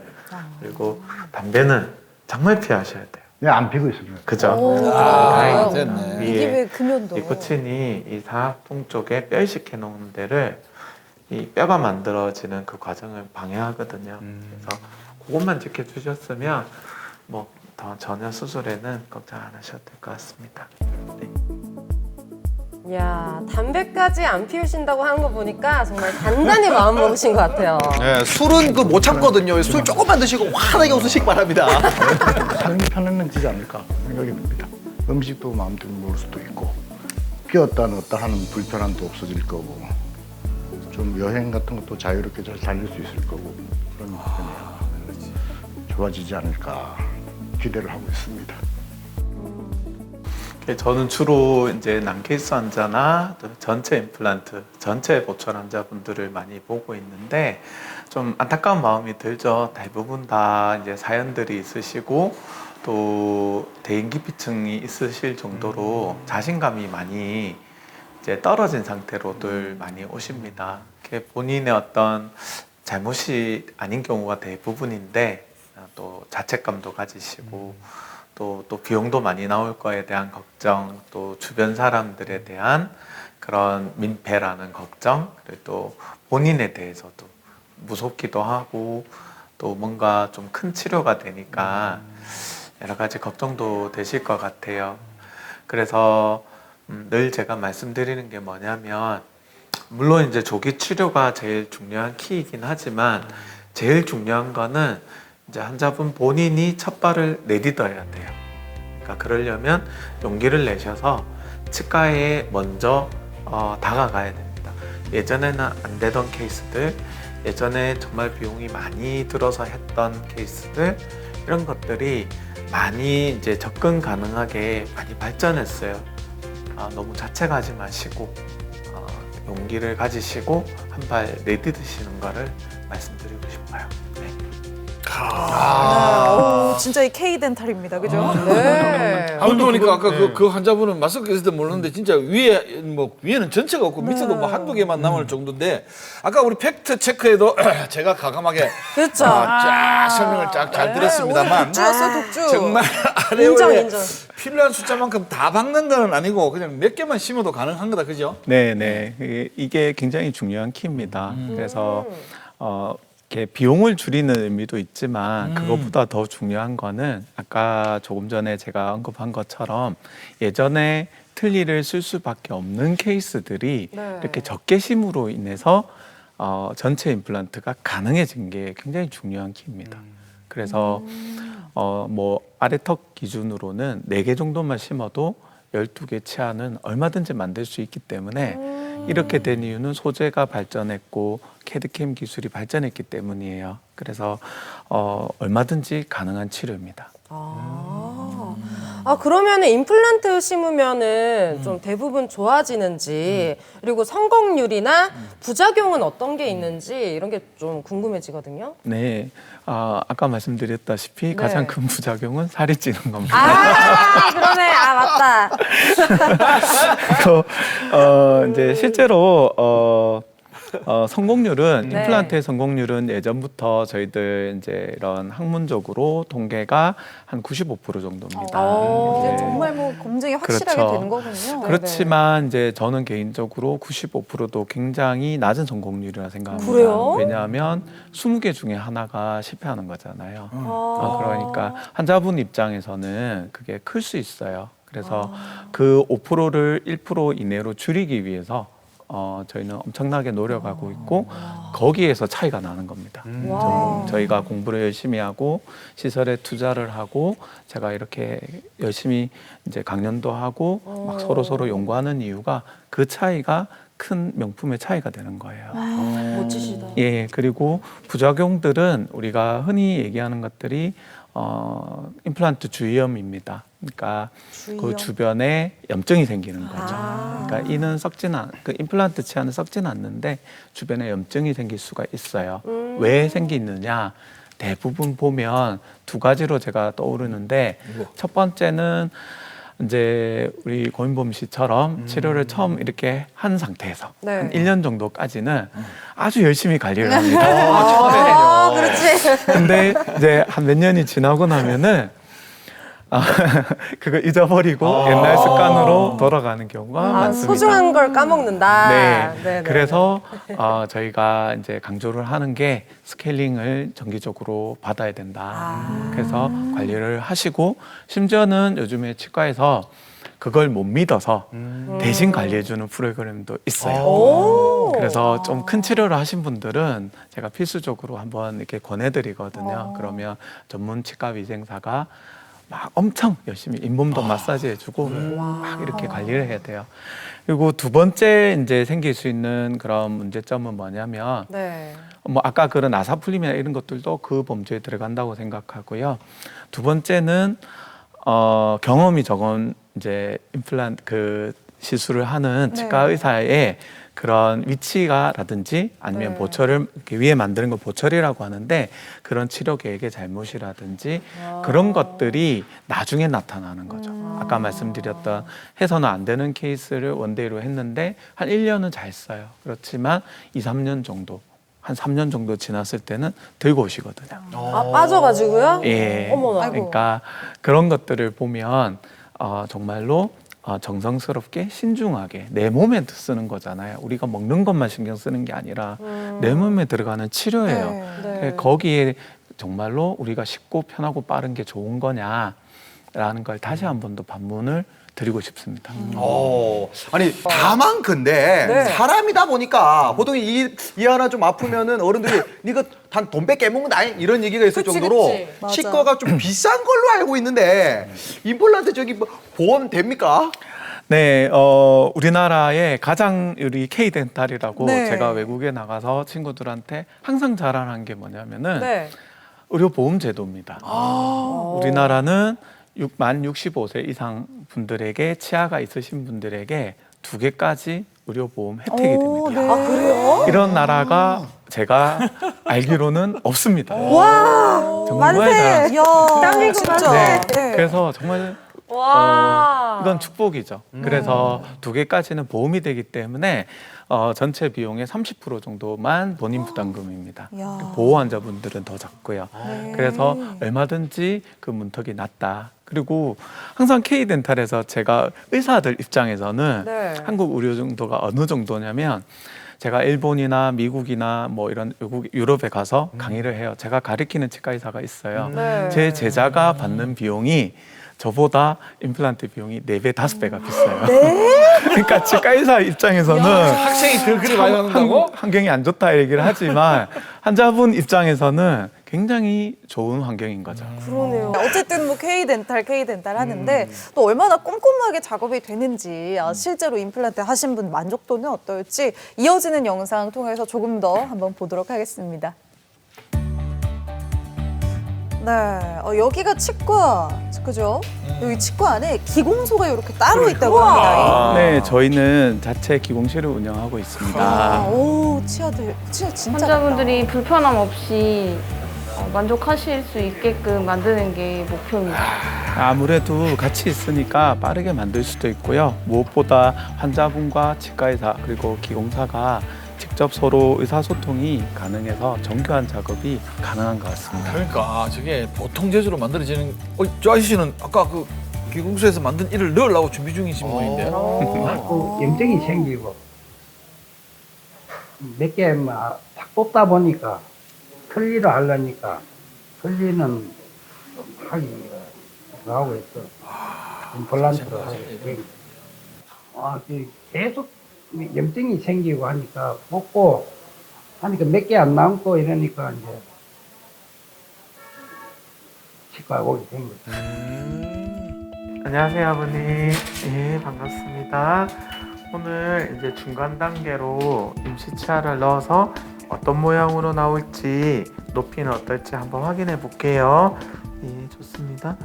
그리고 담배는 정말 피하셔야 돼요. 네, 안 피고 있습니다. 그죠? 아, 됐네. 이게 왜 금연도? 이 코친이 이 사각동 쪽에 뼈 이식해 놓은 데를 이 뼈가 만들어지는 그 과정을 방해하거든요. 그래서 그것만 지켜주셨으면 뭐 더 전혀 수술에는 걱정 안 하셔도 될 것 같습니다. 네. 야, 담배까지 안 피우신다고 하는 거 보니까 정말 단단히 마음 먹으신 것 같아요. 네, 술은 그 못 참거든요. 술 조금만 드시고 환하게 웃으시기 바랍니다. 삶이 편안해지지 않을까 생각이 듭니다. 음식도 마음대로 먹을 수도 있고 끼었다 넣었다 하는 불편함도 없어질 거고 좀 여행 같은 것도 자유롭게 잘 다닐 수 있을 거고 그런 면이 좋아지지 않을까 기대를 하고 있습니다. 저는 주로 이제 난케이스 환자나 또 전체 임플란트, 전체 보철 환자분들을 많이 보고 있는데 좀 안타까운 마음이 들죠. 대부분 다 이제 사연들이 있으시고 또 대인기피증이 있으실 정도로 자신감이 많이 이제 떨어진 상태로들 많이 오십니다. 본인의 어떤 잘못이 아닌 경우가 대부분인데 또 자책감도 가지시고 또 비용도 많이 나올 거에 대한 걱정, 또 주변 사람들에 대한 그런 민폐라는 걱정, 그리고 또 본인에 대해서도 무섭기도 하고 또 뭔가 좀 큰 치료가 되니까 여러 가지 걱정도 되실 것 같아요. 그래서 늘 제가 말씀드리는 게 뭐냐면 물론 이제 조기 치료가 제일 중요한 키이긴 하지만 제일 중요한 거는 이제 환자분 본인이 첫 발을 내딛어야 돼요. 그러니까 그러려면 용기를 내셔서 치과에 먼저 다가가야 됩니다. 예전에는 안 되던 케이스들, 예전에 정말 비용이 많이 들어서 했던 케이스들 이런 것들이 많이 이제 접근 가능하게 많이 발전했어요. 너무 자책하지 마시고 용기를 가지시고 한 발 내딛으시는 거를 말씀드리고 싶어요. 네. 진짜 이 K-덴탈입니다. 그죠? 네. 아무튼 보니까 아까 그 환자분은 마스크 있을 때 몰랐는데 진짜 위에는 전체가 없고 밑에도 뭐 한두 개만 남을 정도인데 아까 우리 팩트 체크에도 제가 가감하게 그렇죠. 쫙 설명을 쫙 잘 들었습니다만 독주였어요, 독주. 정말 인정, 아래에 인정. 필요한 숫자만큼 다 박는 건 아니고 그냥 몇 개만 심어도 가능한 거다, 그죠? 네. 이게 굉장히 중요한 키입니다. 그래서 이렇게 비용을 줄이는 의미도 있지만 그것보다 더 중요한 거는 아까 조금 전에 제가 언급한 것처럼 예전에 비틀리를 쓸 수밖에 없는 케이스들이 네. 이렇게 적개심으로 인해서 전체 임플란트가 가능해진 게 굉장히 중요한 키입니다. 그래서 뭐 아래턱 기준으로는 4개 정도만 심어도 12개 치아는 얼마든지 만들 수 있기 때문에 이렇게 된 이유는 소재가 발전했고 캐드캠 기술이 발전했기 때문이에요. 그래서 얼마든지 가능한 치료입니다. 그러면 임플란트 심으면은 좀 대부분 좋아지는지 그리고 성공률이나 부작용은 어떤 게 있는지 이런 게 좀 궁금해지거든요. 네, 아까 말씀드렸다시피 네. 가장 큰 부작용은 살이 찌는 겁니다. 그러네. 맞다. 그래서 이제 실제로 성공률은 네. 임플란트의 성공률은 예전부터 저희들 이제 이런 학문적으로 통계가 한 95% 정도입니다. 이제 네. 정말 뭐 검증이 확실하게 그렇죠. 되는 거군요. 그렇지만 이제 저는 개인적으로 95%도 굉장히 낮은 성공률이라 생각합니다. 그래요? 왜냐하면 20개 중에 하나가 실패하는 거잖아요. 아. 그러니까 환자분 입장에서는 그게 클 수 있어요. 그래서 그 5%를 1% 이내로 줄이기 위해서 저희는 엄청나게 노력하고 있고 거기에서 차이가 나는 겁니다. 저희가 공부를 열심히 하고 시설에 투자를 하고 제가 이렇게 열심히 이제 강연도 하고 막 서로 연구하는 이유가 그 차이가 큰 명품의 차이가 되는 거예요. 멋지시다. 예, 그리고 부작용들은 우리가 흔히 얘기하는 것들이 임플란트 주위염입니다. 그러니까 그 주변에 염증이 생기는 거죠. 그러니까 이는 그 임플란트 치아는 썩진 않는데 주변에 염증이 생길 수가 있어요. 왜 생기느냐? 대부분 보면 2가지로 제가 떠오르는데 첫 번째는 이제 우리 고인범 씨처럼 치료를 처음 이렇게 한 상태에서 네. 한 1년 정도까지는 아주 열심히 관리를 합니다. 그렇지. 근데 이제 한 몇 년이 지나고 나면은 그거 잊어버리고 옛날 습관으로 돌아가는 경우가 많습니다. 소중한 걸 까먹는다. 네. 네네. 그래서 저희가 이제 강조를 하는 게 스케일링을 정기적으로 받아야 된다. 그래서 관리를 하시고 심지어는 요즘에 치과에서 그걸 못 믿어서 대신 관리해주는 프로그램도 있어요. 그래서 좀 큰 치료를 하신 분들은 제가 필수적으로 한번 이렇게 권해드리거든요. 그러면 전문 치과 위생사가 막 엄청 열심히 잇몸도 마사지 해주고 막 이렇게 관리를 해야 돼요. 그리고 2번째 이제 생길 수 있는 그런 문제점은 뭐냐면 네. 뭐 아까 그런 아사풀림이나 이런 것들도 그 범주에 들어간다고 생각하고요. 2번째는 경험이 적은 이제 임플란트 그 시술을 하는 치과 의사의 그런 위치가라든지 아니면 보철을 이렇게 위에 만드는 걸 보철이라고 하는데 그런 치료 계획의 잘못이라든지 그런 것들이 나중에 나타나는 거죠. 아까 말씀드렸던 해서는 안 되는 케이스를 원데이로 했는데 한 1년은 잘 써요. 그렇지만 2, 3년 정도 한 3년 정도 지났을 때는 들고 오시거든요. 빠져가지고요? 예. 어머나. 그러니까 그런 것들을 보면 정말로 정성스럽게 신중하게 내 몸에 쓰는 거잖아요. 우리가 먹는 것만 신경 쓰는 게 아니라 내 몸에 들어가는 치료예요. 네. 거기에 정말로 우리가 쉽고 편하고 빠른 게 좋은 거냐라는 걸 다시 한 번 더 반문을 드리고 싶습니다. 아니 다만 근데 사람이다 보니까 보통 이 하나 좀 아프면은 어른들이 니가 단 돈 뺏게 먹는다 이런 얘기가 있을 그치, 정도로 그치. 맞아. 치과가 좀 비싼 걸로 알고 있는데 임플란트 저기 뭐 보험 됩니까? 네, 우리나라의 가장 우리 K덴탈이라고 네. 제가 외국에 나가서 친구들한테 항상 자랑한 게 뭐냐면은 네. 의료보험 제도입니다. 우리나라는 만 65세 이상 분들에게 치아가 있으신 분들에게 2개까지 의료보험 혜택이 됩니다. 네. 그래요? 이런 나라가 제가 알기로는 없습니다. 와! 정말 만세! 이야, 땀흘리고 진짜. 네. 네. 그래서 정말 와! 이건 축복이죠. 그래서 2개까지는 보험이 되기 때문에 전체 비용의 30% 정도만 본인 부담금입니다. 이야. 보호 환자분들은 더 작고요. 그래서 얼마든지 그 문턱이 낮다. 그리고 항상 K덴탈에서 제가 의사들 입장에서는 네. 한국 의료 정도가 어느 정도냐면 제가 일본이나 미국이나 뭐 이런 외국 유럽에 가서 강의를 해요. 제가 가르치는 치과 의사가 있어요. 네. 제 제자가 받는 비용이 저보다 임플란트 비용이 4배, 5배가 비싸요. 그러니까 치과 의사 입장에서는 학생이 더 그리 많이 받는다고? 환경이 안 좋다 얘기를 하지만 환자분 입장에서는 굉장히 좋은 환경인 거죠. 그러네요. 어쨌든 뭐 K덴탈 하는데 또 얼마나 꼼꼼하게 작업이 되는지 실제로 임플란트 하신 분 만족도는 어떨지 이어지는 영상 통해서 조금 더 한번 보도록 하겠습니다. 네, 여기가 치과, 그죠? 여기 치과 안에 기공소가 이렇게 따로 있다고 합니다. 네, 저희는 자체 기공실을 운영하고 있습니다. 오, 치아 진짜 환자분들이 불편함 없이 만족하실 수 있게끔 만드는 게 목표입니다. 아무래도 같이 있으니까 빠르게 만들 수도 있고요. 무엇보다 환자분과 치과의사 그리고 기공사가 직접 서로 의사소통이 가능해서 정교한 작업이 가능한 것 같습니다. 그러니까 저게 보통 재주로 만들어지는. 저 아저씨는 아까 그 기공소에서 만든 일을 넣으려고 준비 중이신 분인데. 자꾸 염증이 생기고 몇 개 막 뽑다 보니까 틀니를 하려니까 틀니는 하기 하고 있어. 임플란트를 하고 계속 염증이 생기고 하니까 먹고 하니까 몇 개 안 남고 이러니까 이제 치과에 오게 된 거죠. 안녕하세요, 아버님. 예, 반갑습니다. 오늘 이제 중간 단계로 임시 치아를 넣어서 어떤 모양으로 나올지 높이는 어떨지 한번 확인해 볼게요. 예, 좋습니다.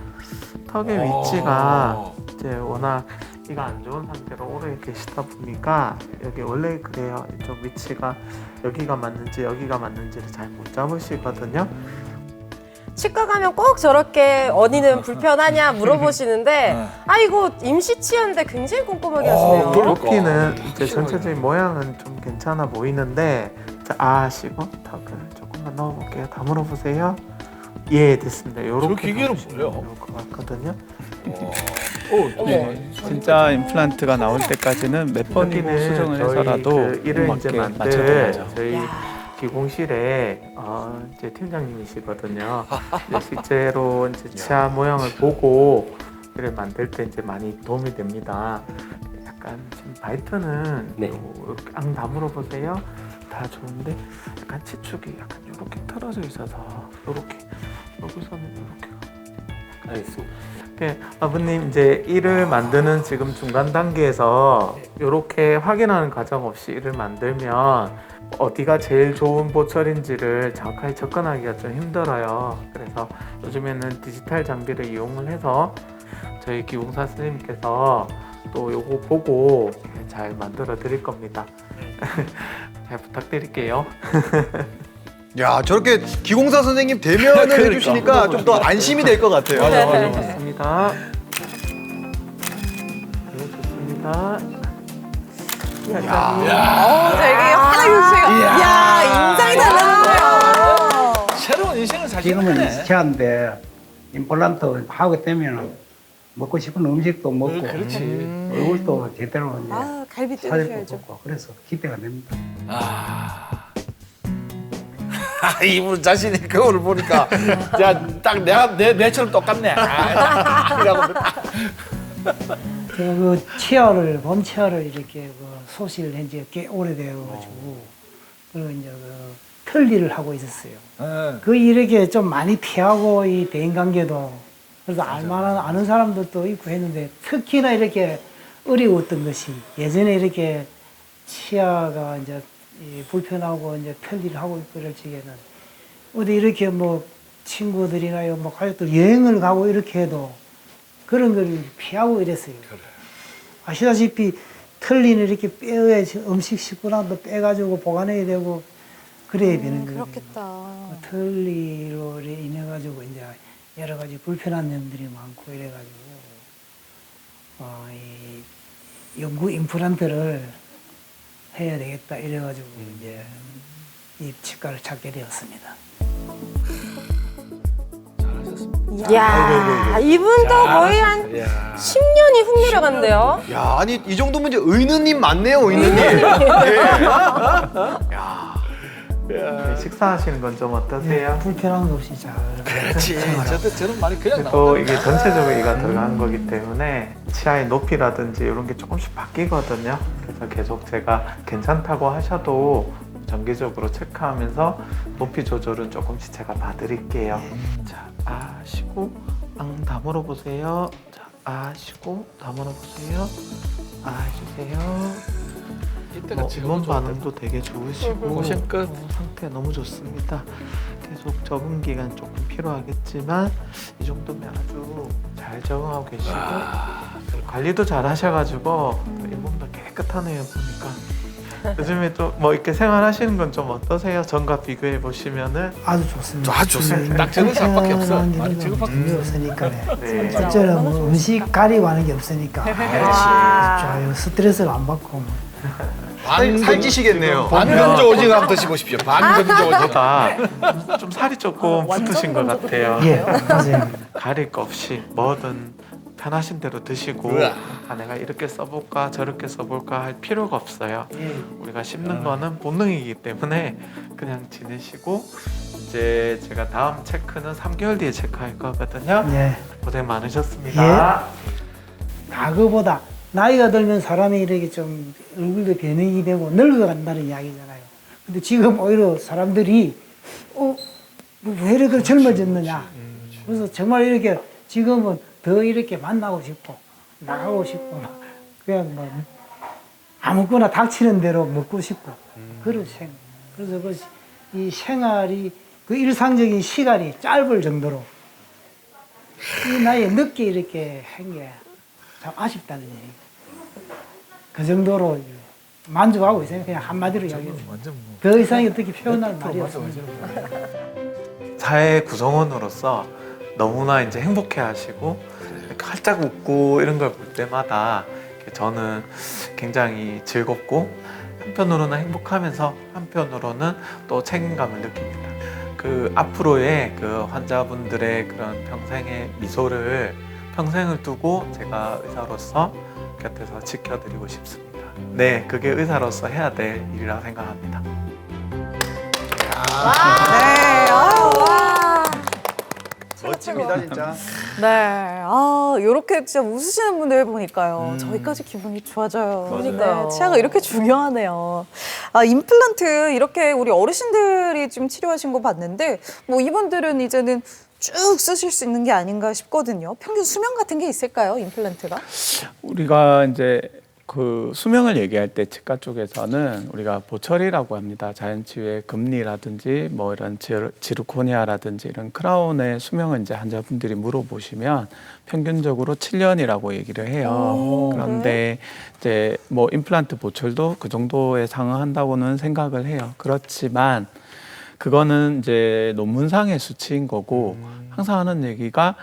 턱의 위치가 이제 워낙 이가 안 좋은 상태로 오래 계시다 보니까 여기 원래 그래요. 이쪽 위치가 여기가 맞는지 여기가 맞는지를 잘 못 잡으시거든요. 치과 가면 꼭 저렇게 언니는 불편하냐 물어보시는데 아이고 임시 치아인데 굉장히 꼼꼼하게 하시네요. 높이는 이제 전체적인 모양은 좀 괜찮아 보이는데 자, 하시고 턱을 조금만 넣어볼게요. 다 물어보세요. 예, 됐습니다. 저 요렇게 기계는 넣으시면 뭐예요? 좋을 것 같거든요. 네. 진짜 임플란트가 나올 때까지는 몇 번이고 수정을 해서라도 일을 이제 맞게 만들 맞춰줘야죠. 저희 기공실에 이제 팀장님이시거든요. 이제 실제로 이제 치아 모양을 보고 이를 만들 때 이제 많이 도움이 됩니다. 약간 지금 바이트는 이렇게 앙 다물어 보세요. 다 좋은데 약간 치축이 약간 이렇게 틀어져 있어서 이렇게 여기서는 이렇게. 알겠습니다. 아버님 이제 이를 만드는 지금 중간 단계에서 이렇게 확인하는 과정 없이 이를 만들면 어디가 제일 좋은 보철인지를 정확하게 접근하기가 좀 힘들어요. 그래서 요즘에는 디지털 장비를 이용을 해서 저희 기공사 선생님께서 또 요거 보고 잘 만들어 드릴 겁니다. 잘 부탁드릴게요. 야, 저렇게 기공사 선생님 대면을 해주시니까 좀 더 안심이 될 것 같아요. 좋습니다. 네, 좋습니다. 자, 이게 하나 야, 인상이 달라졌네요. 새로운 인생을 사시는 지금은 거네. 치아인데 임플란트 하게 되면 먹고 싶은 음식도 먹고 얼굴도 제대로 이제 아, 갈비 살도 뜯으셔야죠. 먹고 그래서 기대가 됩니다. 이분 자신의 거울을 보니까 딱 내처럼 똑같네. 이라고. 제가 그 치아를 본 치아를 이렇게 소실을 한 지 꽤 오래되어가지고 그리고 이제 그 털리를 하고 있었어요. 그 이렇게 좀 많이 피하고 이 대인관계도 그래서 알만한 아는 사람들도 있고 했는데 특히나 이렇게 어려웠던 것이 예전에 이렇게 치아가 이제 불편하고 이제 털리를 하고 있고 이럴 적에는 어디 이렇게 뭐 친구들이나 뭐 가족들 여행을 가고 이렇게 해도 그런 걸 피하고 이랬어요. 아시다시피 털리는 이렇게 빼야 음식 식구랑도 빼가지고 보관해야 되고 그래야 되는 거예요. 그렇겠다. 털리로 인해 가지고 이제 여러 가지 불편한 점들이 많고 이래가지고 이 연구 임플란트를 해야 되겠다 이래가지고 이제 이 치과를 찾게 되었습니다. 야, 이분도 거의 한 10년이 훅 내려간대요. 야, 아니 이 정도면 이제 의느님 맞네요, 의느님. 예. 야, 네, 식사하시는 건 좀 어떠세요? 불편함 없이 잘. 그렇지. 저는 말이 그냥 또 이게 전체적으로 이가 들어간 거기 때문에 치아의 높이라든지 이런 게 조금씩 바뀌거든요. 그래서 계속 제가 괜찮다고 하셔도 정기적으로 체크하면서 높이 조절은 조금씩 제가 봐드릴게요. 자, 아시고 다물어 보세요. 자, 아시고 다물어 보세요. 아시세요. 이때가 지금 이번 반응도 되게 좋으시고 고생 끝. 상태 너무 좋습니다. 계속 적응 기간 조금 필요하겠지만 이 정도면 아주 잘 적응하고 계시고 관리도 잘 하셔가지고 이 몸도 깨끗하네요 보니까. 요즘에 또 뭐 이렇게 생활하시는 건 좀 어떠세요? 전과 비교해 보시면은 아주 좋습니다. 아주 좋습니다. 딱 저런 생각밖에 없어. 많이 저것밖에 없으니까. 네. 첫째는 뭐 음식 가리고 하는 게 없으니까. 좋아요. 스트레스를 안 받고. 뭐. 살찌시겠네요. 반건조 오징어 드시 보십시오. 반건조 오징어. 보다 좀 살이 조금 붙으신 것 같아요. 예, 맞아요. 가릴 거 없이 뭐든 편하신 대로 드시고 우와. 내가 이렇게 써볼까 저렇게 써볼까 할 필요가 없어요. 우리가 씹는 거는 본능이기 때문에 그냥 지내시고 이제 제가 다음 체크는 3개월 뒤에 체크할 거거든요. 예. 고생 많으셨습니다. 과거보다 나이가 들면 사람이 이렇게 좀 얼굴도 변형이 되고 늙어간다는 이야기잖아요. 근데 지금 오히려 사람들이 왜 이렇게 젊어졌느냐. 그래서 정말 이렇게 지금은 더 이렇게 만나고 싶고 나가고 싶고 막 그냥 뭐 아무거나 닥치는 대로 먹고 싶고 그런 생각. 그래서 이 생활이 그 일상적인 시간이 짧을 정도로 이 나이에 늦게 이렇게 한 게 참 아쉽다는 얘기. 그 정도로 만족하고 있어요. 그냥 한마디로 이야기해서. 더 이상이 어떻게 표현할 말이 없습니다. 사회 구성원으로서 너무나 이제 행복해하시고 활짝 웃고 이런 걸 볼 때마다 저는 굉장히 즐겁고 한편으로는 행복하면서 한편으로는 또 책임감을 느낍니다. 그 앞으로의 그 환자분들의 그런 평생의 미소를 평생을 두고 제가 의사로서 곁에서 지켜드리고 싶습니다. 네, 그게 의사로서 해야 될 일이라고 생각합니다. 네. 와. 멋집니다 진짜. 네. 이렇게 진짜 웃으시는 분들 보니까요. 저희까지 기분이 좋아져요. 그러니까요. 네, 치아가 이렇게 중요하네요. 임플란트 이렇게 우리 어르신들이 좀 치료하신 거 봤는데 뭐 이분들은 이제는 쭉 쓰실 수 있는 게 아닌가 싶거든요. 평균 수명 같은 게 있을까요, 임플란트가? 우리가 이제 그 수명을 얘기할 때 치과 쪽에서는 우리가 보철이라고 합니다. 자연치유의 금리라든지 뭐 이런 지르코니아라든지 이런 크라운의 수명을 이제 환자분들이 물어보시면 평균적으로 7년이라고 얘기를 해요. 그런데 이제 뭐 임플란트 보철도 그 정도에 상응한다고는 생각을 해요. 그렇지만 그거는 이제 논문상의 수치인 거고 항상 하는 얘기가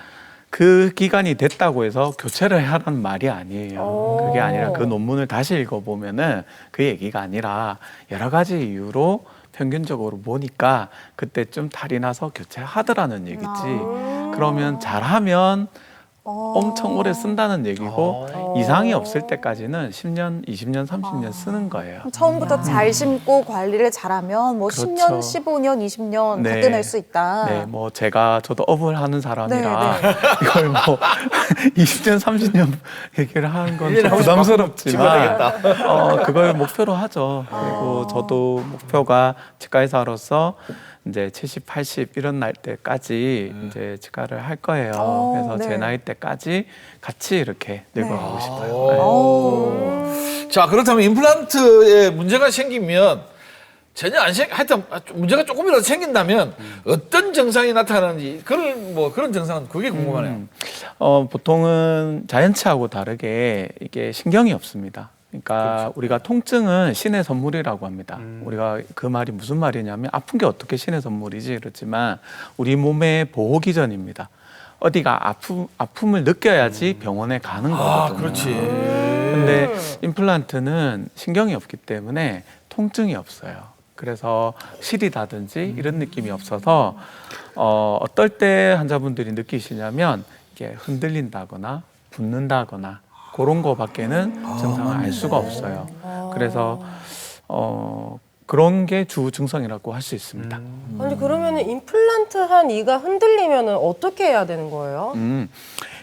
그 기간이 됐다고 해서 교체를 하라는 말이 아니에요. 그게 아니라 그 논문을 다시 읽어보면은 그 얘기가 아니라 여러 가지 이유로 평균적으로 보니까 그때쯤 탈이 나서 교체하더라는 얘기지. 그러면 잘하면 엄청 오래 쓴다는 얘기고 이상이 없을 때까지는 10년, 20년, 30년 쓰는 거예요. 처음부터 잘 심고 관리를 잘하면 뭐 그렇죠. 10년, 15년, 20년 네. 받아낼 수 있다. 네, 뭐 저도 업을 하는 사람이라 이걸 뭐 20년, 30년 얘기를 하는 건 좀 부담스럽지만 그걸 목표로 하죠. 그리고 저도 목표가 치과의사로서 이제 70, 80 이런 날 때까지 이제 치과를 할 거예요. 그래서 네. 제 나이 때까지 같이 이렇게 늙어가고 싶어요. 자, 그렇다면 임플란트에 문제가 생기면 전혀 하여튼 문제가 조금이라도 생긴다면 어떤 증상이 나타나는지 그런 증상은 그게 궁금하네요. 보통은 자연치하고 다르게 이게 신경이 없습니다. 그러니까 그렇죠. 우리가 통증은 신의 선물이라고 합니다. 우리가 그 말이 무슨 말이냐면 아픈 게 어떻게 신의 선물이지 그렇지만 우리 몸의 보호 기전입니다. 어디가 아픔을 느껴야지 병원에 가는 거거든요. 그렇지. 근데 임플란트는 신경이 없기 때문에 통증이 없어요. 그래서 시리다든지 이런 느낌이 없어서 어떨 때 환자분들이 느끼시냐면 이게 흔들린다거나 붓는다거나 그런 거밖에는 증상을 알 수가 없어요. 그래서 그런 게 주 증상이라고 할 수 있습니다. 아니 그러면 임플란트 한 이가 흔들리면 어떻게 해야 되는 거예요?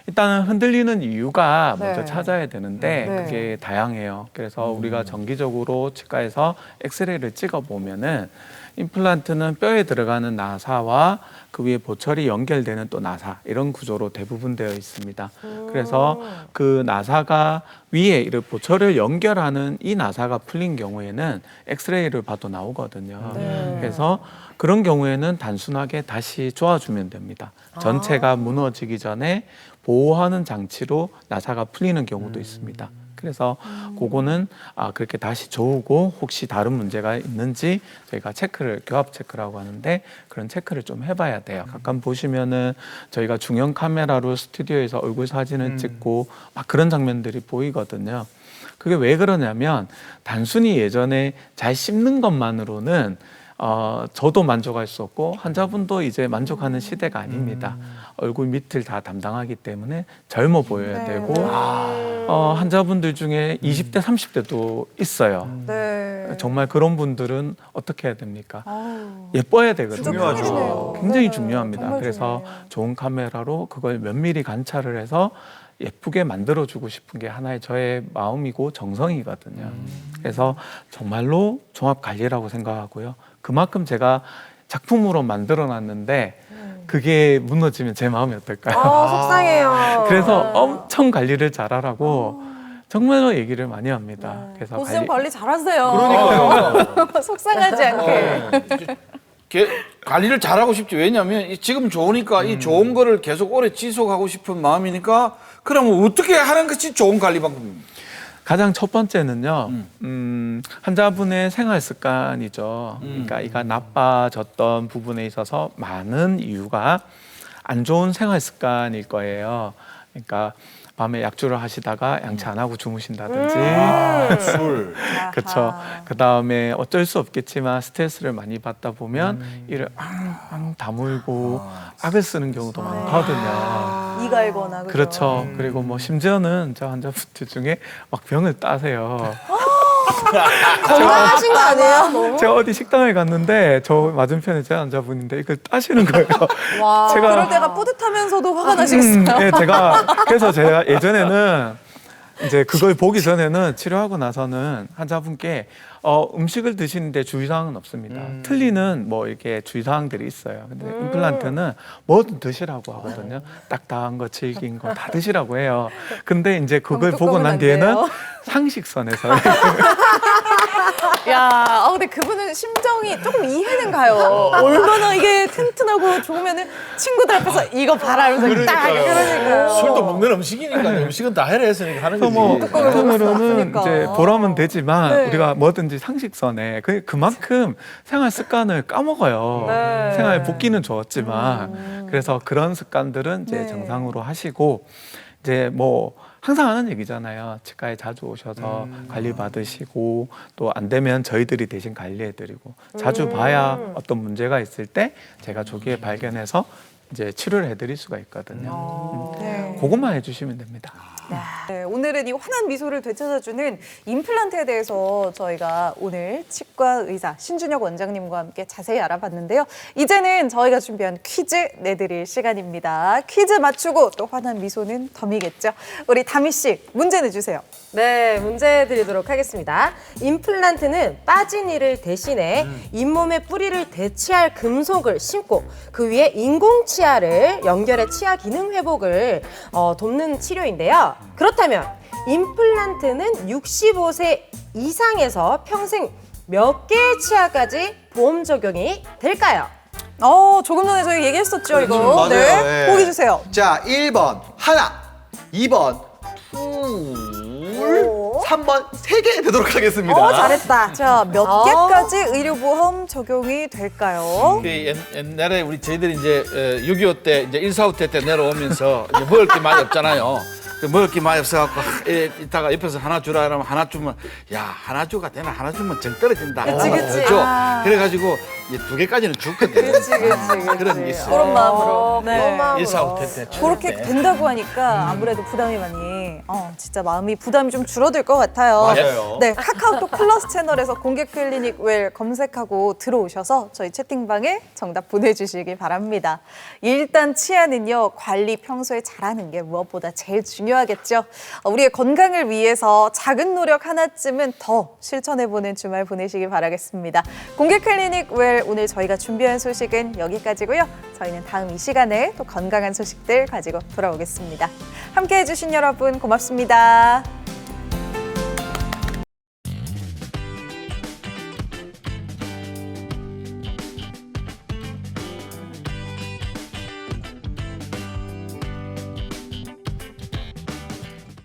일단은 흔들리는 이유가 먼저 네. 찾아야 되는데 네. 그게 다양해요. 그래서 우리가 정기적으로 치과에서 엑스레이를 찍어 보면은 임플란트는 뼈에 들어가는 나사와 그 위에 보철이 연결되는 또 나사 이런 구조로 대부분 되어 있습니다. 그래서 그 나사가 위에 이 보철을 연결하는 이 나사가 풀린 경우에는 엑스레이를 봐도 나오거든요. 그래서 그런 경우에는 단순하게 다시 조아주면 됩니다. 전체가 무너지기 전에 보호하는 장치로 나사가 풀리는 경우도 있습니다. 그래서 그거는 그렇게 다시 저우고 혹시 다른 문제가 있는지 저희가 체크를 교합 체크라고 하는데 그런 체크를 좀 해봐야 돼요. 가끔 보시면은 저희가 중형 카메라로 스튜디오에서 얼굴 사진을 찍고 막 그런 장면들이 보이거든요. 그게 왜 그러냐면 단순히 예전에 잘 씹는 것만으로는 저도 만족할 수 없고 환자분도 이제 만족하는 시대가 아닙니다. 얼굴 밑을 다 담당하기 때문에 젊어 보여야 되고 환자분들 중에 20대, 30대도 있어요. 네. 정말 그런 분들은 어떻게 해야 됩니까? 예뻐야 되거든요. 중요하죠. 굉장히 네, 중요합니다. 정말 그래서 중요해요. 좋은 카메라로 그걸 면밀히 관찰을 해서 예쁘게 만들어주고 싶은 게 하나의 저의 마음이고 정성이거든요. 그래서 정말로 종합관리라고 생각하고요. 그만큼 제가 작품으로 만들어놨는데 그게 무너지면 제 마음이 어떨까요? 속상해요. 그래서 엄청 관리를 잘하라고 정말로 얘기를 많이 합니다. 그래서 보수형 관리 잘하세요. 속상하지 않게. 관리를 잘하고 싶지. 왜냐하면 지금 좋으니까 이 좋은 거를 계속 오래 지속하고 싶은 마음이니까 그러면 어떻게 하는 것이 좋은 관리 방법입니까? 가장 첫 번째는요, 환자분의 생활 습관이죠. 그러니까 이가 나빠졌던 부분에 있어서 많은 이유가 안 좋은 생활 습관일 거예요. 그러니까 밤에 약주를 하시다가 양치 안 하고 주무신다든지, 술. 그렇죠. 그 다음에 어쩔 수 없겠지만 스트레스를 많이 받다 보면 이를 앙앙 다물고 악을 쓰는 경우도 많거든요. 이갈거나 그렇죠. 그리고 뭐 심지어는 저 환자분들 중에 막 병을 따세요. 건강하신 거 아니에요? 너무? 제가 어디 식당에 갔는데 저 맞은편에 제 환자분인데 이걸 따시는 거예요. 와, 제가- 그럴 때가 뿌듯하면서도 화가 나시겠어요. 네, 그래서 제가 예전에는 이제 그걸 보기 전에는 치료하고 나서는 환자분께 음식을 드시는데 주의사항은 없습니다. 틀리는 뭐 이렇게 주의사항들이 있어요. 근데 임플란트는 뭐든 드시라고 하거든요. 딱딱한 거, 질긴 거 다 드시라고 해요. 근데 이제 그걸 보고 뚜껑은 난 안 뒤에는 돼요. 상식선에서 야, 근데 그분은 심정이 조금 이해는 가요. 얼마나 이게 튼튼하고 좋으면은 친구들 앞에서 이거 봐라 이러면서 딱 그러니까요. 술도 먹는 음식이니까 음식은 다 해라 했으니까 하는 거지. 뭐 뚜껑을 먹을 수 한편으로는 없으니까. 이제 보람은 되지만 네. 우리가 뭐든지 상식선에 그만큼 생활 습관을 까먹어요. 네. 생활 복귀는 좋았지만 그래서 그런 습관들은 이제 네. 정상으로 하시고 이제 뭐 항상 하는 얘기잖아요. 치과에 자주 오셔서 관리 받으시고 또 안 되면 저희들이 대신 관리해드리고 자주 봐야 어떤 문제가 있을 때 제가 조기에 발견해서 이제 치료를 해드릴 수가 있거든요. 네. 그것만 해주시면 됩니다. 네, 오늘은 이 환한 미소를 되찾아주는 임플란트에 대해서 저희가 오늘 치과 의사 신준혁 원장님과 함께 자세히 알아봤는데요. 이제는 저희가 준비한 퀴즈 내드릴 시간입니다. 퀴즈 맞추고 또 환한 미소는 덤이겠죠. 우리 다미 씨 문제 내주세요. 네, 문제 드리도록 하겠습니다. 임플란트는 빠진 이를 대신해 잇몸의 뿌리를 대체할 금속을 심고 그 위에 인공 치아를 연결해 치아 기능 회복을 돕는 치료인데요. 그렇다면 임플란트는 65세 이상에서 평생 몇 개의 치아까지 보험 적용이 될까요? 조금 전에 저희 얘기했었죠, 이거. 맞아요. 네, 예. 보기 주세요. 자, 1번 하나, 2번 둘, 3번 3개 되도록 하겠습니다. 잘했다. 자, 몇 개까지 의료보험 적용이 될까요? 옛날에 저희들이 이제 6.25 때 이제 1.4후 때 내려오면서 이제 먹을 게 많이 없잖아요. 먹을 게 많이 없어갖고 이따가 옆에서 하나 주라 그러면 하나 주면 야 하나 주가 되나 하나 주면 정 떨어진다. 그치. 그렇죠? 그래가지고 이제 2개까지는 주거든. 그치. 그런 게 있어요. 그런 마음으로. 그런 마음으로. 1.4후 때 그렇게 된다고 하니까 아무래도 부담이 많이 보니 진짜 마음이 부담이 좀 줄어들 것 같아요. 맞아요. 네, 카카오톡 플러스 채널에서 공개 클리닉 웰 검색하고 들어오셔서 저희 채팅방에 정답 보내주시기 바랍니다. 일단 치아는요, 관리 평소에 잘하는 게 무엇보다 제일 중요하겠죠. 우리의 건강을 위해서 작은 노력 하나쯤은 더 실천해보는 주말 보내시기 바라겠습니다. 공개 클리닉 웰 오늘 저희가 준비한 소식은 여기까지고요. 저희는 다음 이 시간에 또 건강한 소식들 가지고 돌아오겠습니다. 함께해 주신 여러분 고맙습니다.